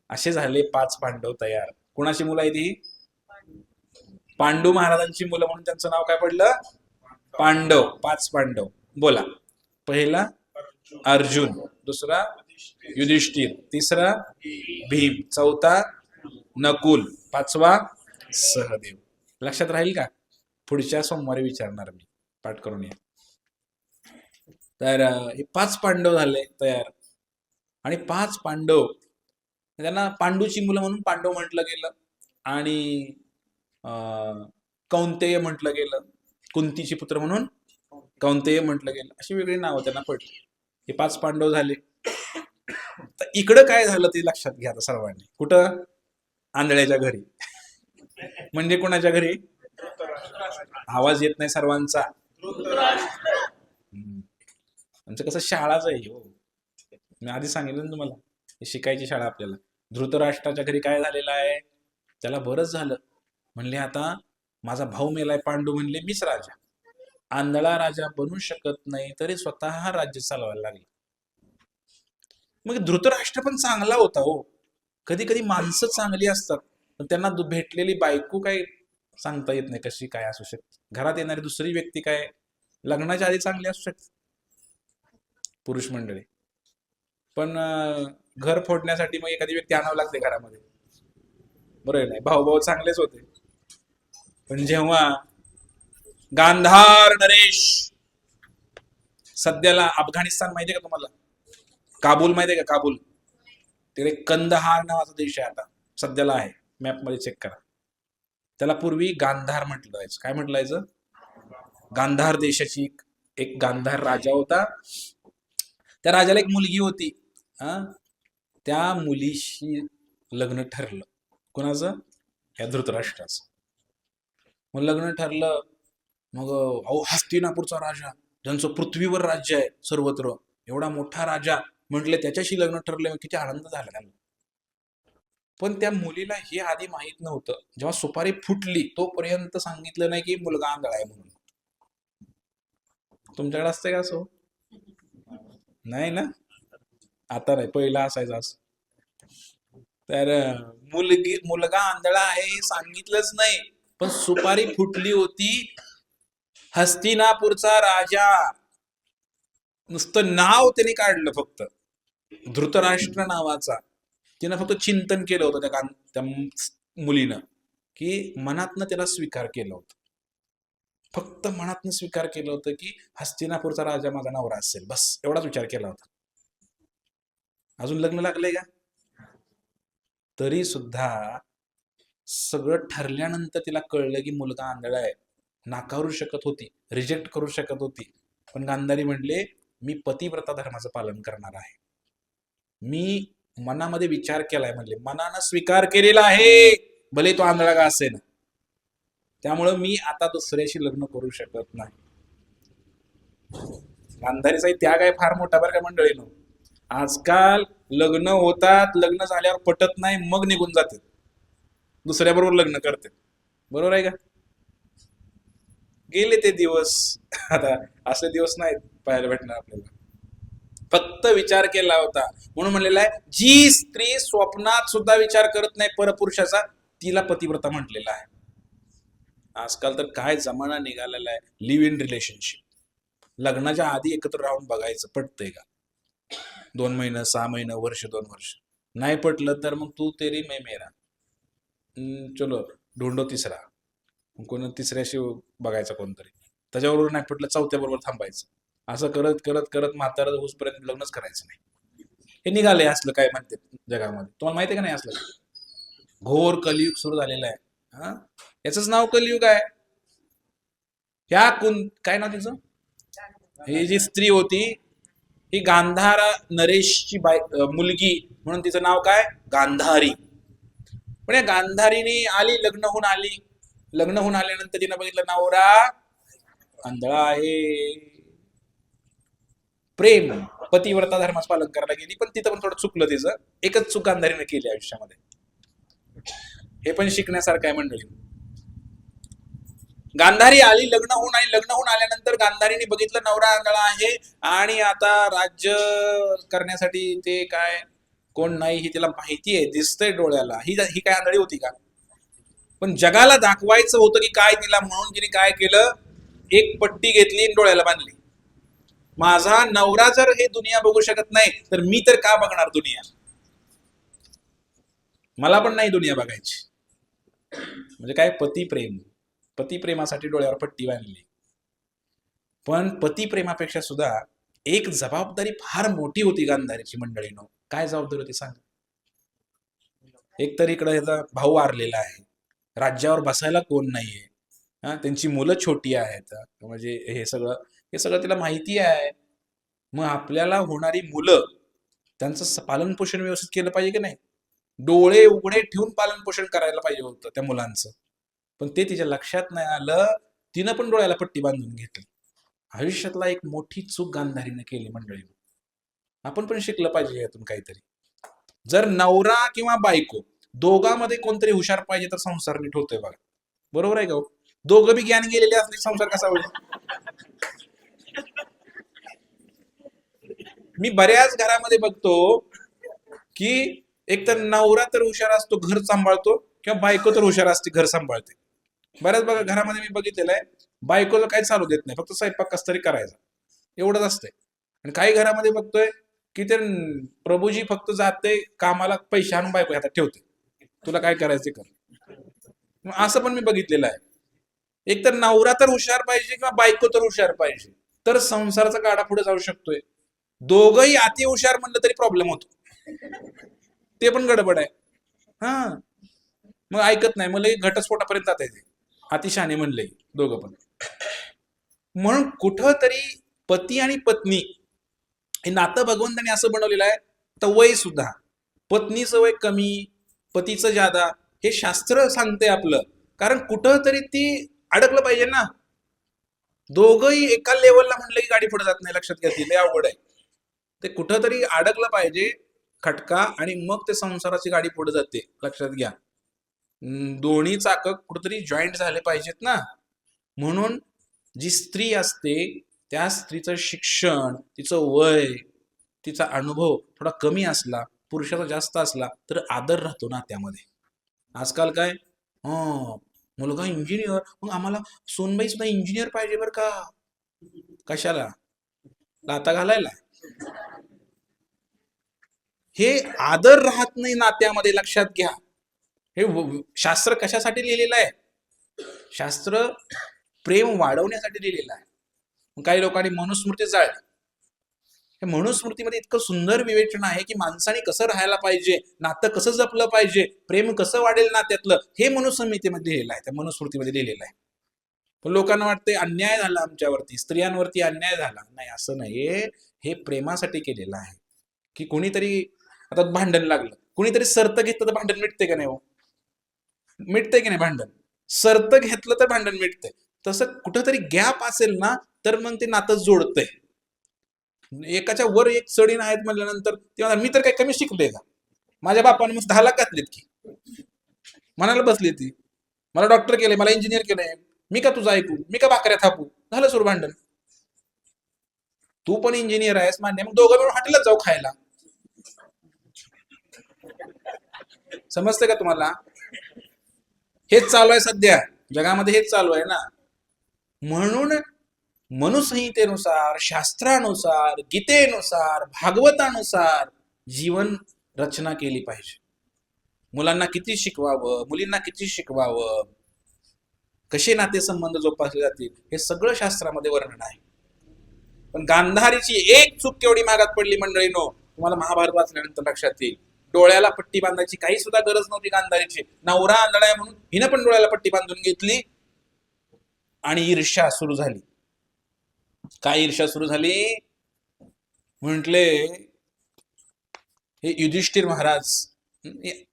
असे झाले 5 पांडव तयार. कोणाची मुलं आहे ती? पांडू महाराजांची मुलं, म्हणून त्यांचं नाव काय पडलं? पांडव. 5 पांडव. बोला. पहिला अर्जुन, दुसरा युधिष्ठिर, तिसरा भीम, चौथा नकुल, 5वा सहदेव. लक्षात राहील का? पुढच्या सोमवारी विचारणार मी, पाठ करून या. तर हे 5 पांडव झाले तयार. आणि 5 पांडव, त्यांना पांडूची मुलं म्हणून पांडव म्हटलं गेलं. आणि कौंतेय म्हटलं गेलं. कुंतीची पुत्र म्हणून कौंतेय म्हटलं गेलं. अशी वेगळी नावं त्यांना पडली. हे 5 पांडव झाले. तर इकडं काय झालं ते लक्षात घ्या आता सर्वांनी. कुठं? आंधळ्याच्या घरी. म्हणजे कोणाच्या घरी? आवाज येत नाही सर्वांचा. आमचं कसं शाळाच आहे हो. मी आधी सांगितलं ना तुम्हाला, ही शिकायची शाळा आपल्याला. धृतराष्ट्राच्या घरी काय झालेलं आहे? त्याला बरंच झालं. म्हणले आता माझा भाऊ मेलाय, पांडू म्हणले मीच राजा. आंधळा राजा बनू शकत नाही तरी स्वतः राज्य चालवायला लागले. मग धृतराष्ट्र पण चांगला होता हो. कधी कधी माणसं चांगली असतात, पण त्यांना भेटलेली बायको काय सांगता येत नाही कशी काय असू शकते. घरात येणारी दुसरी व्यक्ती काय लग्नाच्या आधी चांगली असू शकते पुरुष मंडळी. पण घर फोडण्यासाठी मग एखादी व्यक्ती आणावं लागते घरामध्ये. बरोबर नाही? भाऊ भाऊ चांगलेच होते, पण जेव्हा गांधार नरेश, सध्याला अफगाणिस्तान माहितीये का तुम्हाला? काबूल माहितीये का? काबूल. तिकडे कंदहार नावाचा देश आहे, आता सध्याला आहे. मॅप मध्ये चेक करा. त्याला पूर्वी गांधार म्हटलं जायचं. काय म्हटलं जायचं? गांधार देशाची एक गांधार राजा होता. त्या राजाला एक मुलगी होती. त्या मुलीशी लग्न ठरलं. कोणाचं? या धृतराष्ट्राचं. मग लग्न ठरलं. मग अहो हस्तिनापूरचा राजा, ज्यांचं पृथ्वीवर राज्य आहे सर्वत्र, एवढा मोठा राजा, म्हटले त्याच्याशी लग्न ठरले. किती आनंद झाला त्यांना. पण त्या मुलीला हे आधी माहित नव्हतं. जेव्हा सुपारी फुटली तोपर्यंत सांगितलं नाही की मुलगा आंधळा आहे म्हणून. तुमच्याकडे असतंय का असं? नाही ना? आता नाही, पहिला असायचं असं. तर मुलगा आंधळा आहे हे सांगितलंच नाही, पण सुपारी फुटली होती. हस्तिनापूरचा राजा, नुसतं नाव त्यांनी काढलं फक्त, धृतराष्ट्र नावाचा. तिनं फक्त चिंतन केलं होतं त्या मुलीनं, की मनातनं त्याला स्वीकार केलं होतं. फक्त मनातनं स्वीकार केलं होतं की हस्तिनापूरचा राजा माझा नवरा असेल, बस एवढाच विचार केला होता. अजून लग्न लागलंय का? तरी सुद्धा सगळं ठरल्यानंतर तिला कळलं की मुलगा आंधळा आहे. नाकारू शकत होती, रिजेक्ट करू शकत होती, पण गांधारी म्हणले मी पतिव्रता धर्माचं पालन करणार आहे. मी मनामध्ये विचार केलाय, म्हणले मनानं स्वीकार केलेला आहे, भले तो आंधळा का असेल. त्यामुळं मी आता दुसऱ्याशी लग्न करू शकत नाही. गांधारीचा त्याग आहे फार मोठा बरं का मंडळीनो. आजकाल लग्न होतात, लग्न झाल्यावर पटत नाही, मग निघून जाते, दुसऱ्याबरोबर लग्न करते. बरोबर आहे का? गेले ते दिवस. आता असे दिवस नाहीत पाहायला भेटणार आपल्याला. फक्त विचार केला होता म्हणून म्हणलेला आहे, जी स्त्री स्वप्नात सुद्धा विचार करत नाही परपुरुषाचा, तिला पतिव्रता म्हटलेला आहे. आजकाल तर काय जमाना निघालेला आहे. Live in relationship. लग्नाच्या आधी एकत्र राहून बघायचं पटतंय का. 2 महिने, 6 महिने, वर्ष, 2 वर्ष नाही पटलं तर मग तू तेरी मैं मेरा, चलो ढूंढो तिसरा. कोण तिसऱ्याशी बघायचं कोणतरी. त्याच्याबरोबर नाही पटलं, चौथ्या बरोबर थांबायचं. असं करत करत करत म्हातारा होऊसपर्यंत लग्नच करायचं नाही. हे निघाले असलं काय म्हणते जगामध्ये. तुम्हाला माहिती आहे का नाही असलं? घोर कलियुग सुरू झालेलं आहे. याच नाव कलियुग आहे. ह्या काय नाव तिचं? ही जी स्त्री होती ही गांधार नरेशची मुलगी, म्हणून तिचं नाव काय? गांधारी. पण या गांधारीने आली, लग्न होऊन आली. लग्न होऊन आल्यानंतर तिनं बघितलं नवरा आंधळा आहे. प्रेम, पतिव्रता धर्माचं पालन करायला गेली, पण तिथं पण थोडं चुकलं तिचं. एकच चूक गांधारीने केली आयुष्यामध्ये. हे पण शिकण्यासारखं आहे मंडळी. गांधारी आली, लग्न होऊन आली. लग्न होऊन आल्यानंतर गांधारीने बघितलं नवरा आंधळा आहे आणि आता राज्य करण्यासाठी ते काय कोण नाही ही तिला माहिती आहे, दिसतंय डोळ्याला. ही काय आंधळी होती का? पण जगाला दाखवायचं होतं की काय तिला, म्हणून तिने काय केलं, एक पट्टी घेतली डोळ्याला बांधली. माझा नवरा जर हे दुनिया बघू शकत नाही तर मी तर का बघणार दुनिया. मला पण नाही दुनिया बघायची. म्हणजे काय? पतिप्रेम. पतिप्रेमासाठी डोळ्यावर पट्टी बांधली. पण पतिप्रेमापेक्षा सुद्धा एक जबाबदारी फार मोठी होती गांधारीची मंडळीनो. काय जबाबदारी होती सांग? एक तर इकडे ह्याचा भाऊ वारलेला आहे, राज्यावर बसायला कोण नाहीये, हा, त्यांची मुलं छोटी आहेत, म्हणजे हे सगळं तिला माहिती आहे. मग आपल्याला होणारी मुलं, त्यांचं पालन पोषण व्यवस्थित केलं पाहिजे की नाही? डोळे उघडे ठेवून पालन पोषण करायला पाहिजे होतं त्या मुलांचं, पण ते तिच्या लक्षात नाही आलं. तिनं पण डोळ्याला पट्टी बांधून घेतली. आयुष्यातला एक मोठी चूक गांधारीने केली मंडळी. आपण पण शिकलं पाहिजे यातून काहीतरी. जर नवरा किंवा बायको दोघांमध्ये कोणतरी हुशार पाहिजे तर संसार नीट होतोय बघा. बरोबर आहे का? दोघं बी ज्ञान गेलेले असले संसार कसा होईल? मी बऱ्याच घरामध्ये बघतो की एकतर नवरा तर हुशार असतो, घर सांभाळतो, किंवा बायको तर हुशार असते, घर सांभाळते. बऱ्याच बघा घरामध्ये मी बघितलेलं आहे, बायकोला काही चालू देत नाही, फक्त स्वयंपाक कस तरी करायचा, एवढंच असतंय. आणि काही घरामध्ये बघतोय की ते प्रभूजी फक्त जाते कामाला, पैसे आणून बायको हातात ठेवते, तुला काय करायचं कर. असं पण मी बघितलेलं आहे. एक तर नवरा तर हुशार पाहिजे किंवा बायको तर हुशार पाहिजे, तर संसाराचा गाडा पुढे जाऊ शकतोय. दोघही अति हुशार म्हणलं तरी प्रॉब्लेम होतो, ते पण गडबड आहे. हा, मग ऐकत नाही, मला घटस्फोटापर्यंत जाता येते, अतिशहाणे म्हणले दोघं पण. म्हणून कुठं तरी पती आणि पत्नी हे नातं भगवंताने असं बनवलेलं आहे. तर वय सुद्धा, पत्नीचं वय कमी, पतीचं जादा, हे शास्त्र सांगते आपलं. कारण कुठं तरी ती अडकलं पाहिजे ना. दोघंही एका लेवलला म्हणलं की गाडी पुढे जात नाही, लक्षात घ्या, लय अवघड आहे. ते कुठं तरी अडकलं पाहिजे खटका, आणि मग ते संसाराची गाडी पुढे जाते, लक्षात घ्या. दोन्ही चाक कुठेतरी जॉईंट झाले पाहिजेत ना. म्हणून जी स्त्री असते त्या स्त्रीचं शिक्षण, तिचं वय, तिचा अनुभव थोडा कमी असला, पुरुषाचा जास्त असला तर आदर राहतो ना त्यामध्ये. आजकाल काय, मुलगा इंजिनियर, मग आम्हाला सोनबाई सुद्धा इंजिनियर पाहिजे बरं का. कशाला? लाता घालायला. हे आदर राहत नाही नात्यामध्ये, लक्षात घ्या. हे शास्त्र कशासाठी लिहिलेलं आहे? शास्त्र प्रेम वाढवण्यासाठी लिहिलेलं आहे. काही लोकांनी मनुस्मृती जाळली. हे मनुस्मृतीमध्ये इतकं सुंदर विवेचन आहे की माणसाने कसं राहायला पाहिजे, नातं कसं जपलं पाहिजे, प्रेम कसं वाढेल नात्यातलं, हे मनुस्मृतीमध्ये लिहिलेलं आहे, त्या मनुस्मृतीमध्ये लिहिलेलं आहे. पण लोकांना वाटते अन्याय झाला आमच्यावरती, स्त्रियांवरती अन्याय झाला. नाही, असं नाही. हे प्रेमासाठी केलेलं आहे. की कोणीतरी आता भांडण लागलं, कोणीतरी सर्त घेतलं तर भांडण मिटते का नाही? हो, मिटते की नाही भांडण? सर्त घेतलं तर भांडण मिटतंय. तसं कुठंतरी गॅप असेल ना, तर मग ते नातं जोडतंय. एकाच्या वर एक चढी आहेत म्हणल्यानंतर तेव्हा मी तर काही कमी शिकले का? माझ्या बापाने मग 10 लाख घातलेत की, म्हणायला बसली ती, मला डॉक्टर केले, मला इंजिनियर केलंय, मी का तुझं ऐकू, मी का भाकऱ्या थापू? झालं सुरू भांडण. तू पण इंजिनियर आहेस मान्य, मग दोघं मिळून हॉटेलला जाऊ खायला. समजते का तुम्हाला? हेच चालू आहे सध्या जगामध्ये, हेच चालू आहे ना. म्हणून मनुसंहितेनुसार, शास्त्रानुसार, गीतेनुसार, भागवतानुसार जीवन रचना केली पाहिजे. मुलांना किती शिकवावं, मुलींना किती शिकवावं, कसे नातेसंबंध जोपासले जातील, हे सगळं शास्त्रामध्ये वर्णन आहे. पण गांधारीची एक चूक केवढी मागात पडली मंडळीनो, तुम्हाला महाभारत वाचल्यानंतर लक्षात येईल. डोळ्याला पट्टी बांधायची काही सुद्धा गरज नव्हती गांधारीची. नवरा आंधळा आहे म्हणून हिनं पण डोळ्याला पट्टी बांधून घेतली, आणि ईर्ष्या सुरू झाली. काय ईर्ष्या सुरू झाली? म्हटले हे युधिष्ठिर महाराज,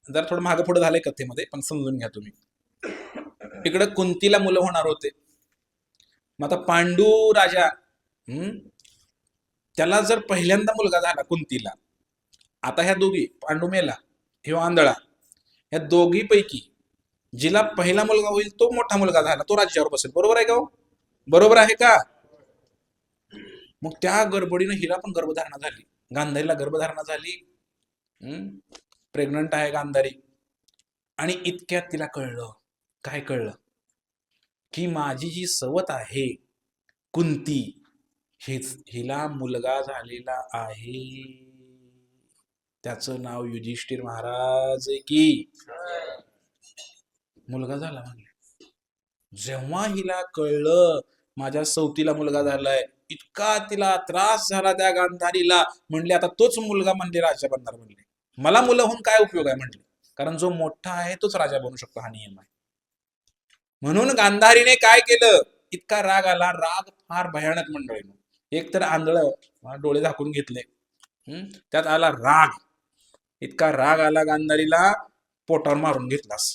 जर थोडं मागं पुढे झालंय कथेमध्ये, पण समजून घ्या तुम्ही. इकडे कुंतीला मुलं होणार होते. मग आता पांडू राजा, त्याला जर पहिल्यांदा मुलगा झाला कुंतीला, आता ह्या दोघी, पांडू मेला, हे आंधळा, ह्या दोघी पैकी जिला पहिला मुलगा होईल तो मोठा मुलगा झाला, तो राज्यावर बसेल. बरोबर आहे का? बरोबर आहे का? मग त्या गडबडीनं हिला पण गर्भधारणा झाली, गांधारीला गर्भधारणा झाली. प्रेग्नंट आहे गांधारी. आणि इतक्यात तिला कळलं, काय कळलं? की माझी जी सवत आहे कुंती, हिला मुलगा झालेला आहे. त्याचं नाव युधिष्ठिर महाराज की. मुलगा झाला म्हणजे जेव्हा हिला कळलं माझ्या सौतीला मुलगा झालाय. इतका तिला त्रास झाला त्या गांधारीला. म्हणले आता तोच मुलगा म्हणजे राजा बनणार. म्हणले मला मुलं होऊन काय उपयोग आहे म्हणले, कारण जो मोठा आहे तोच राजा बनू शकतो, हा नियम आहे. म्हणून गांधारीने काय केलं, इतका राग आला, राग फार भयानक मंडळीनो. एक तर आंधळ डोळे झाकून घेतले, त्यात आला राग. इतका राग आला गांधारीला, पोटावर मारून घेतलास.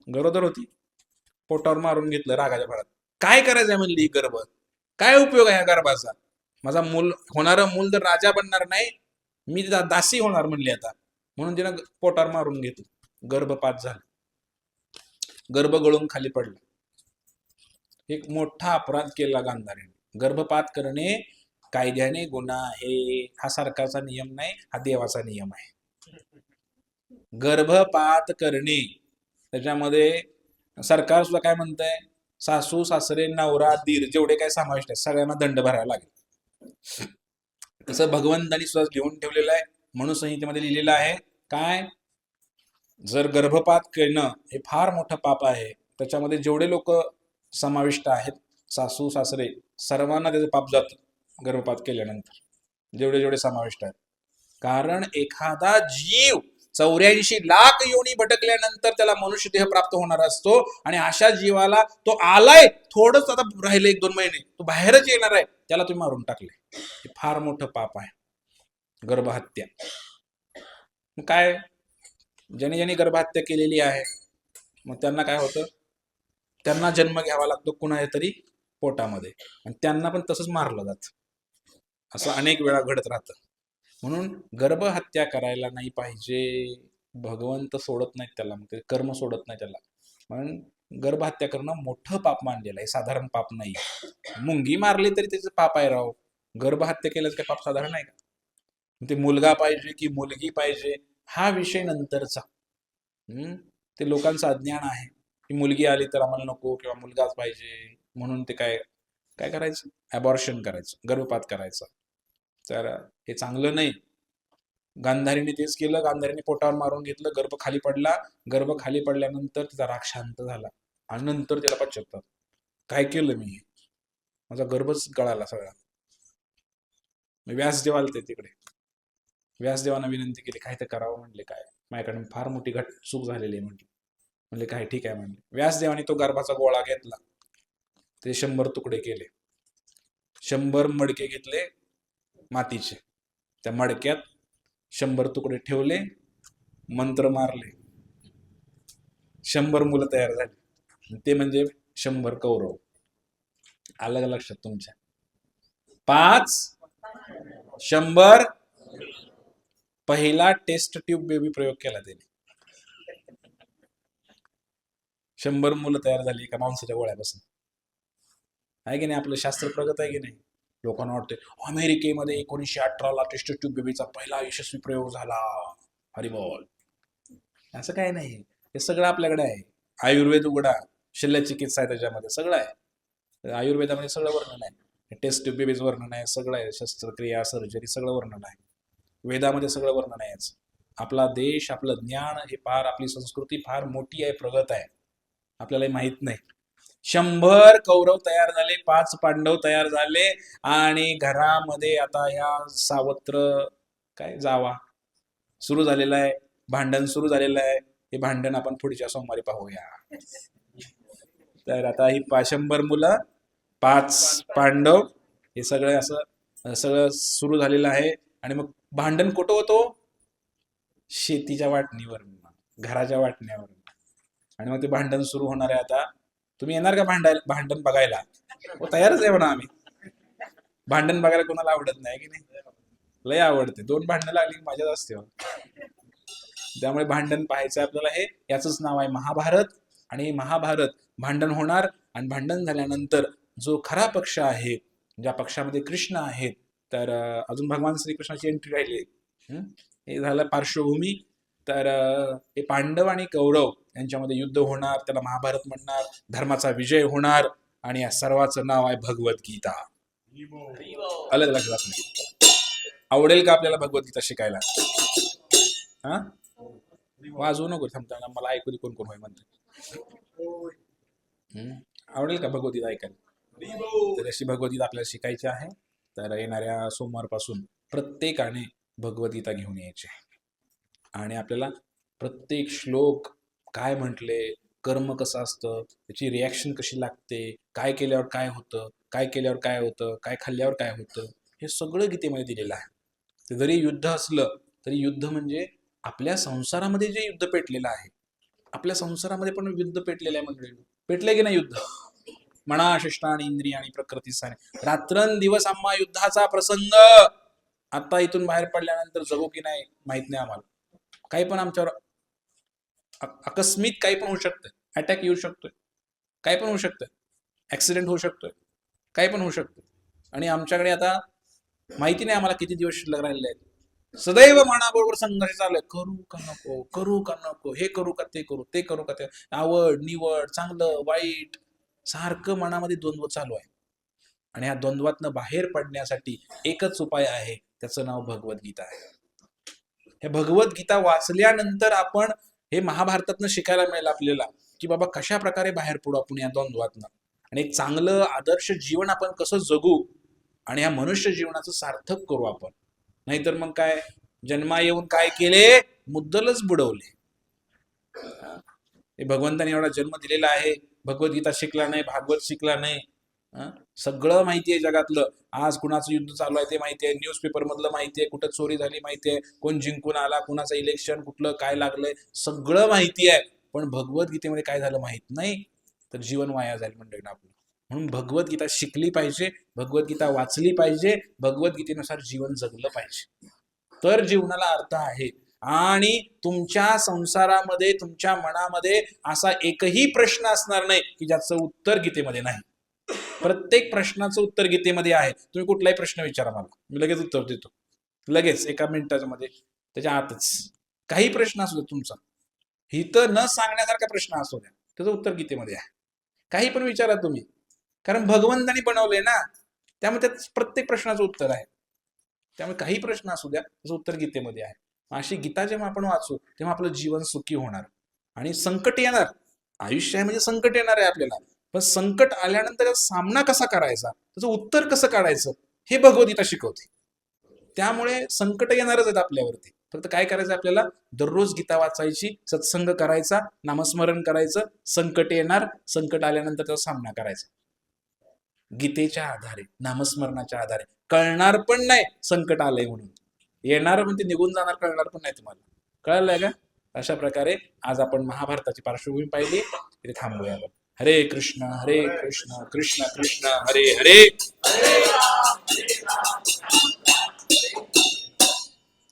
गरोदर होती, पोटावर मारून घेतलं रागाच्या भरात. काय करायचंय म्हणली ही गर्भ, काय उपयोग आहे या गर्भाचा, माझा मूल होणारं मूल जर राजा बनणार नाही, मी दासी होणार म्हणली आता. म्हणून तिनं पोटावर मारून घेतलं, गर्भपात झाला, गर्भ गळून खाली पडला. एक मोठा अपराध केला गांधारीने. गर्भपात करणे कायद्याने गुन्हा आहे. हा सरकारचा नियम नाही, हा देवाचा नियम आहे. गर्भपात करणे, त्याच्यामध्ये सरकार सुद्धा काय म्हणतंय, सासू सासरे नवरा दीर जेवढे काय समाविष्ट आहे सगळ्यांना दंड भरावा लागेल. तसं भगवंतांनी सुद्धा लिहून ठेवलेलं आहे. मनुसंहितेमध्ये लिहिलेलं आहे काय, जर गर्भपात करणं हे फार मोठं पाप आहे. त्याच्यामध्ये जेवढे लोक समाविष्ट आहेत, सासू सासरे, सर्वांना त्याचं पाप जातं गर्भपात केल्यानंतर, जेवढे जेवढे समाविष्ट आहेत. कारण एखादा जीव 84 लाख योनी भटकल्यानंतर त्याला मनुष्य देह प्राप्त होणार असतो, आणि अशा जीवाला तो आलाय, थोडंच आता राहिले 1-2 महिने, तो बाहेरच येणार आहे, त्याला तुम्ही मारून टाकले. हे फार मोठं पाप आहे, गर्भहत्या. काय, ज्याने ज्याने गर्भहत्या केलेली आहे मग त्यांना काय होतं, त्यांना जन्म घ्यावा लागतो कुणाच्या तरी पोटामध्ये, आणि त्यांना पण तसंच मारलं जातं. असं अनेक वेळा घडत राहतं. म्हणून गर्भहत्या करायला नाही पाहिजे. भगवंत सोडत नाहीत त्याला, मग ते कर्म सोडत नाही त्याला. म्हणून गर्भहत्या करणं मोठं पाप मानलेलं आहे, साधारण पाप नाही. मुंगी मारली तरी त्याचं पाप आहे राव, गर्भहत्या केल्याचं काय पाप साधारण आहे का? ते मुलगा पाहिजे की मुलगी पाहिजे हा विषय नंतरचा. ते लोकांचं अज्ञान आहे की मुलगी आली तर आम्हाला नको, किंवा मुलगाच पाहिजे म्हणून ते काय काय करायचं, ॲबॉर्शन करायचं, गर्भपात करायचं. तर हे चांगलं नाही. गांधारीने तेच केलं. गांधारीने पोटावर मारून घेतलं, गर्भ खाली पडला. गर्भ खाली पडल्यानंतर तिचा राग शांत झाला, आणि नंतर त्याला पश्चात्ताप, काय केलं मी, माझा गर्भच गळाला सगळा. व्यासदेव आलते तिकडे, व्यासदेवांना विनंती केली, काय तर करावं. म्हणले काय, माझ्याकडे फार मोठी चूक झालेली आहे म्हणले काय, ठीक आहे म्हणले. व्यासदेवाने तो गर्भाचा गोळा घेतला, ते 100 तुकडे केले, 100 मडके घेतले मातीचे, त्या मडक्यात 100 तुकडे ठेवले, मंत्र मारले, 100 मुलं तयार झाली. ते म्हणजे 100 कौरव. आलं का लक्षात तुमच्या? 5, 100. पहिला टेस्ट ट्यूब बेबी प्रयोग केला त्याने. 100 मुलं तयार झाली एका माणसाच्या गोळ्यापासून. आहे की नाही, आपलं शास्त्र प्रगत आहे की नाही? लोकांना वाटते अमेरिकेमध्ये 1918ला टेस्ट ट्यूब बेबीचा पहिला यशस्वी प्रयोग झाला, हरी बोल. असं काय नाही, हे सगळं आपल्याकडे आहे. आयुर्वेद उघडा, शल्यचिकित्सा आहे, त्याच्यामध्ये सगळं आहे. आयुर्वेदामध्ये सगळं वर्णन आहे, टेस्ट ट्यूब बेबीज वर्णन आहे, सगळं आहे, शस्त्रक्रिया, सर्जरी सगळं वर्णन आहे. वेदामध्ये सगळं वर्णन आहे. आपला देश, आपलं ज्ञान हे फार, आपली संस्कृती फार मोठी आहे, प्रगत आहे, आपल्याला माहित नाही. 100 कौरव तयार झाले, 5 पांडव तयार झाले, आणि घरामध्ये आता ह्या सावत्र काय जावा सुरू झालेलं आहे, भांडण सुरू झालेलं आहे. हे भांडण आपण पुढच्या सोमवारी पाहूया. तर आता ही 100 मुलं, 5 पांडव, हे सगळे असं सगळं सुरू झालेलं आहे. आणि मग भांडण कुठं होतो, शेतीच्या वाटणीवर, घराच्या वाटण्यावर. आणि मग ते भांडण सुरू होणार आहे. आता तुम्ही येणार का भांडण बघायला? तयारच आहे म्हणा आम्ही. भांडण बघायला कोणाला आवडत नाही की नाही? लय आवडते. 2 भांडणं लागली मजाच असते. त्यामुळे भांडण पाहायचं आपल्याला. हे याचंच नाव आहे महाभारत. आणि महाभारत भांडण होणार, आणि भांडण झाल्यानंतर जो खरा पक्ष आहे, ज्या पक्षामध्ये कृष्ण आहेत, तर अजून भगवान श्रीकृष्णाची एंट्री राहिली. हे झालं पार्श्वभूमी. तर हे पांडव आणि कौरव यांच्यामध्ये युद्ध होणार, त्याला महाभारत म्हणणार, धर्माचा विजय होणार, आणि या सर्वाचं नाव आहे भगवद्गीता. अलग लक्षात नाही. आवडेल का आपल्याला भगवद्गीता शिकायला? हा, वाजवू नको, थांबताना मला ऐकू दे कोण कोण होय म्हणते. आवडेल का भगवद्गीता ऐकायला? तर अशी भगवद्गीता आपल्याला शिकायची आहे. तर येणाऱ्या सोमवारपासून प्रत्येकाने भगवद्गीता घेऊन यायची आहे आणि आपल्याला प्रत्येक श्लोक काय म्हटले, कर्म कसं असतं, त्याची रिॲक्शन कशी लागते, काय केल्यावर काय होतं, काय केल्यावर काय होतं, काय खाल्ल्यावर काय होतं, हे सगळं गीतेमध्ये दिलेलं आहे. ते जरी युद्ध असलं तरी युद्ध म्हणजे आपल्या संसारामध्ये जे युद्ध पेटलेलं आहे, आपल्या संसारामध्ये पण युद्ध पेटलेलं आहे मंडळी. पेटले की नाही युद्ध? मना शिष्टानी इंद्रिय आणि प्रकृती साने रात्रंदिवस आम्हा युद्धाचा प्रसंग. आता इथून बाहेर पडल्यानंतर जगू की नाही माहित नाही आम्हाला. काही पण आमच्यावर आकस्मिक काही पण होऊ शकतं. अटॅक येऊ शकतोय, काही पण होऊ शकतं, ऍक्सिडेंट होऊ शकतोय, काही पण होऊ शकतं. आणि आमच्याकडे आता माहिती नाही आम्हाला किती दिवस शिल्लक राहिलेले आहेत. सदैव मनाबरोबर संघर्ष चालू आहे. करू का नको, करू का नको, हे करू का ते करू, ते करू का ते, आवड निवड, चांगलं वाईट, सारखं मनामध्ये द्वंद्व चालू आहे. आणि ह्या द्वंद्वातनं बाहेर पडण्यासाठी एकच उपाय आहे, त्याचं नाव भगवद्गीता आहे. हे भगवद्गीता वाचल्यानंतर आपण हे महाभारतातनं शिकायला मिळेल आपल्याला की बाबा कशा प्रकारे बाहेर पडू आपण या द्वंद्वातनं आणि एक चांगलं आदर्श जीवन आपण कसं जगू आणि या मनुष्य जीवनाचं सार्थक करू आपण. नाहीतर मग काय, जन्मा येऊन काय केले, मुद्दलच बुडवले. भगवंताने एवढा जन्म दिलेला आहे, भगवद्गीता शिकला नाही, भागवत शिकला नाही, सगळं माहिती आहे जगातलं. आज कुणाचं युद्ध चालू आहे ते माहिती आहे, न्यूजपेपर मधलं माहिती आहे, कुठं चोरी झाली माहिती आहे, कोण जिंकून आला, कुणाचं इलेक्शन कुठलं काय लागलंय, सगळं माहिती आहे. पण भगवद्गीतेमध्ये काय झालं माहित नाही, तर जीवन वाया जाईल मंडळी आपलं. म्हणून भगवद्गीता शिकली पाहिजे, भगवद्गीता वाचली पाहिजे, भगवद्गीतेनुसार जीवन जगलं पाहिजे, तर जीवनाला अर्थ आहे. आणि तुमच्या संसारामध्ये, तुमच्या मनामध्ये असा एकही प्रश्न असणार नाही की ज्याचं उत्तर गीतेमध्ये नाही. प्रत्येक प्रश्नाचं उत्तर गीतेमध्ये आहे. तुम्ही कुठलाही प्रश्न विचारा मला, मी लगेच उत्तर देतो, लगेच एका मिनिटाच्या मध्ये, त्याच्या आतच. काही प्रश्न असू द्या तुमचा, हिथं न सांगण्यासारखा प्रश्न असू द्या, त्याचं उत्तर गीतेमध्ये आहे. काही पण विचारा तुम्ही, कारण भगवंतानी बनवलंय ना, त्यामुळे त्या प्रत्येक प्रश्नाचं उत्तर आहे. त्यामुळे काही प्रश्न असू द्या, त्याचं उत्तर गीतेमध्ये आहे. अशी गीता जेव्हा आपण वाचू तेव्हा आपलं जीवन सुखी होणार. आणि संकट येणार, आयुष्य म्हणजे संकट येणार आहे आपल्याला, पण संकट आल्यानंतर त्याचा सामना कसा करायचा, त्याचं उत्तर कसं काढायचं, हे भगवद्गीता शिकवते. त्यामुळे संकट येणारच आहेत आपल्यावरती, फक्त काय करायचं आपल्याला, दररोज गीता वाचायची, सत्संग करायचा, नामस्मरण करायचं. संकट येणार, संकट आल्यानंतर त्याचा सामना करायचा गीतेच्या आधारे, नामस्मरणाच्या आधारे. कळणार पण नाही संकट आलंय म्हणून, येणार पण ते निघून जाणार, कळणार पण नाही तुम्हाला. कळलंय का? अशा प्रकारे आज आपण महाभारताची पार्श्वभूमी पाहिली. इथे थांबूया. हरे कृष्ण कृष्ण कृष्ण हरे हरे.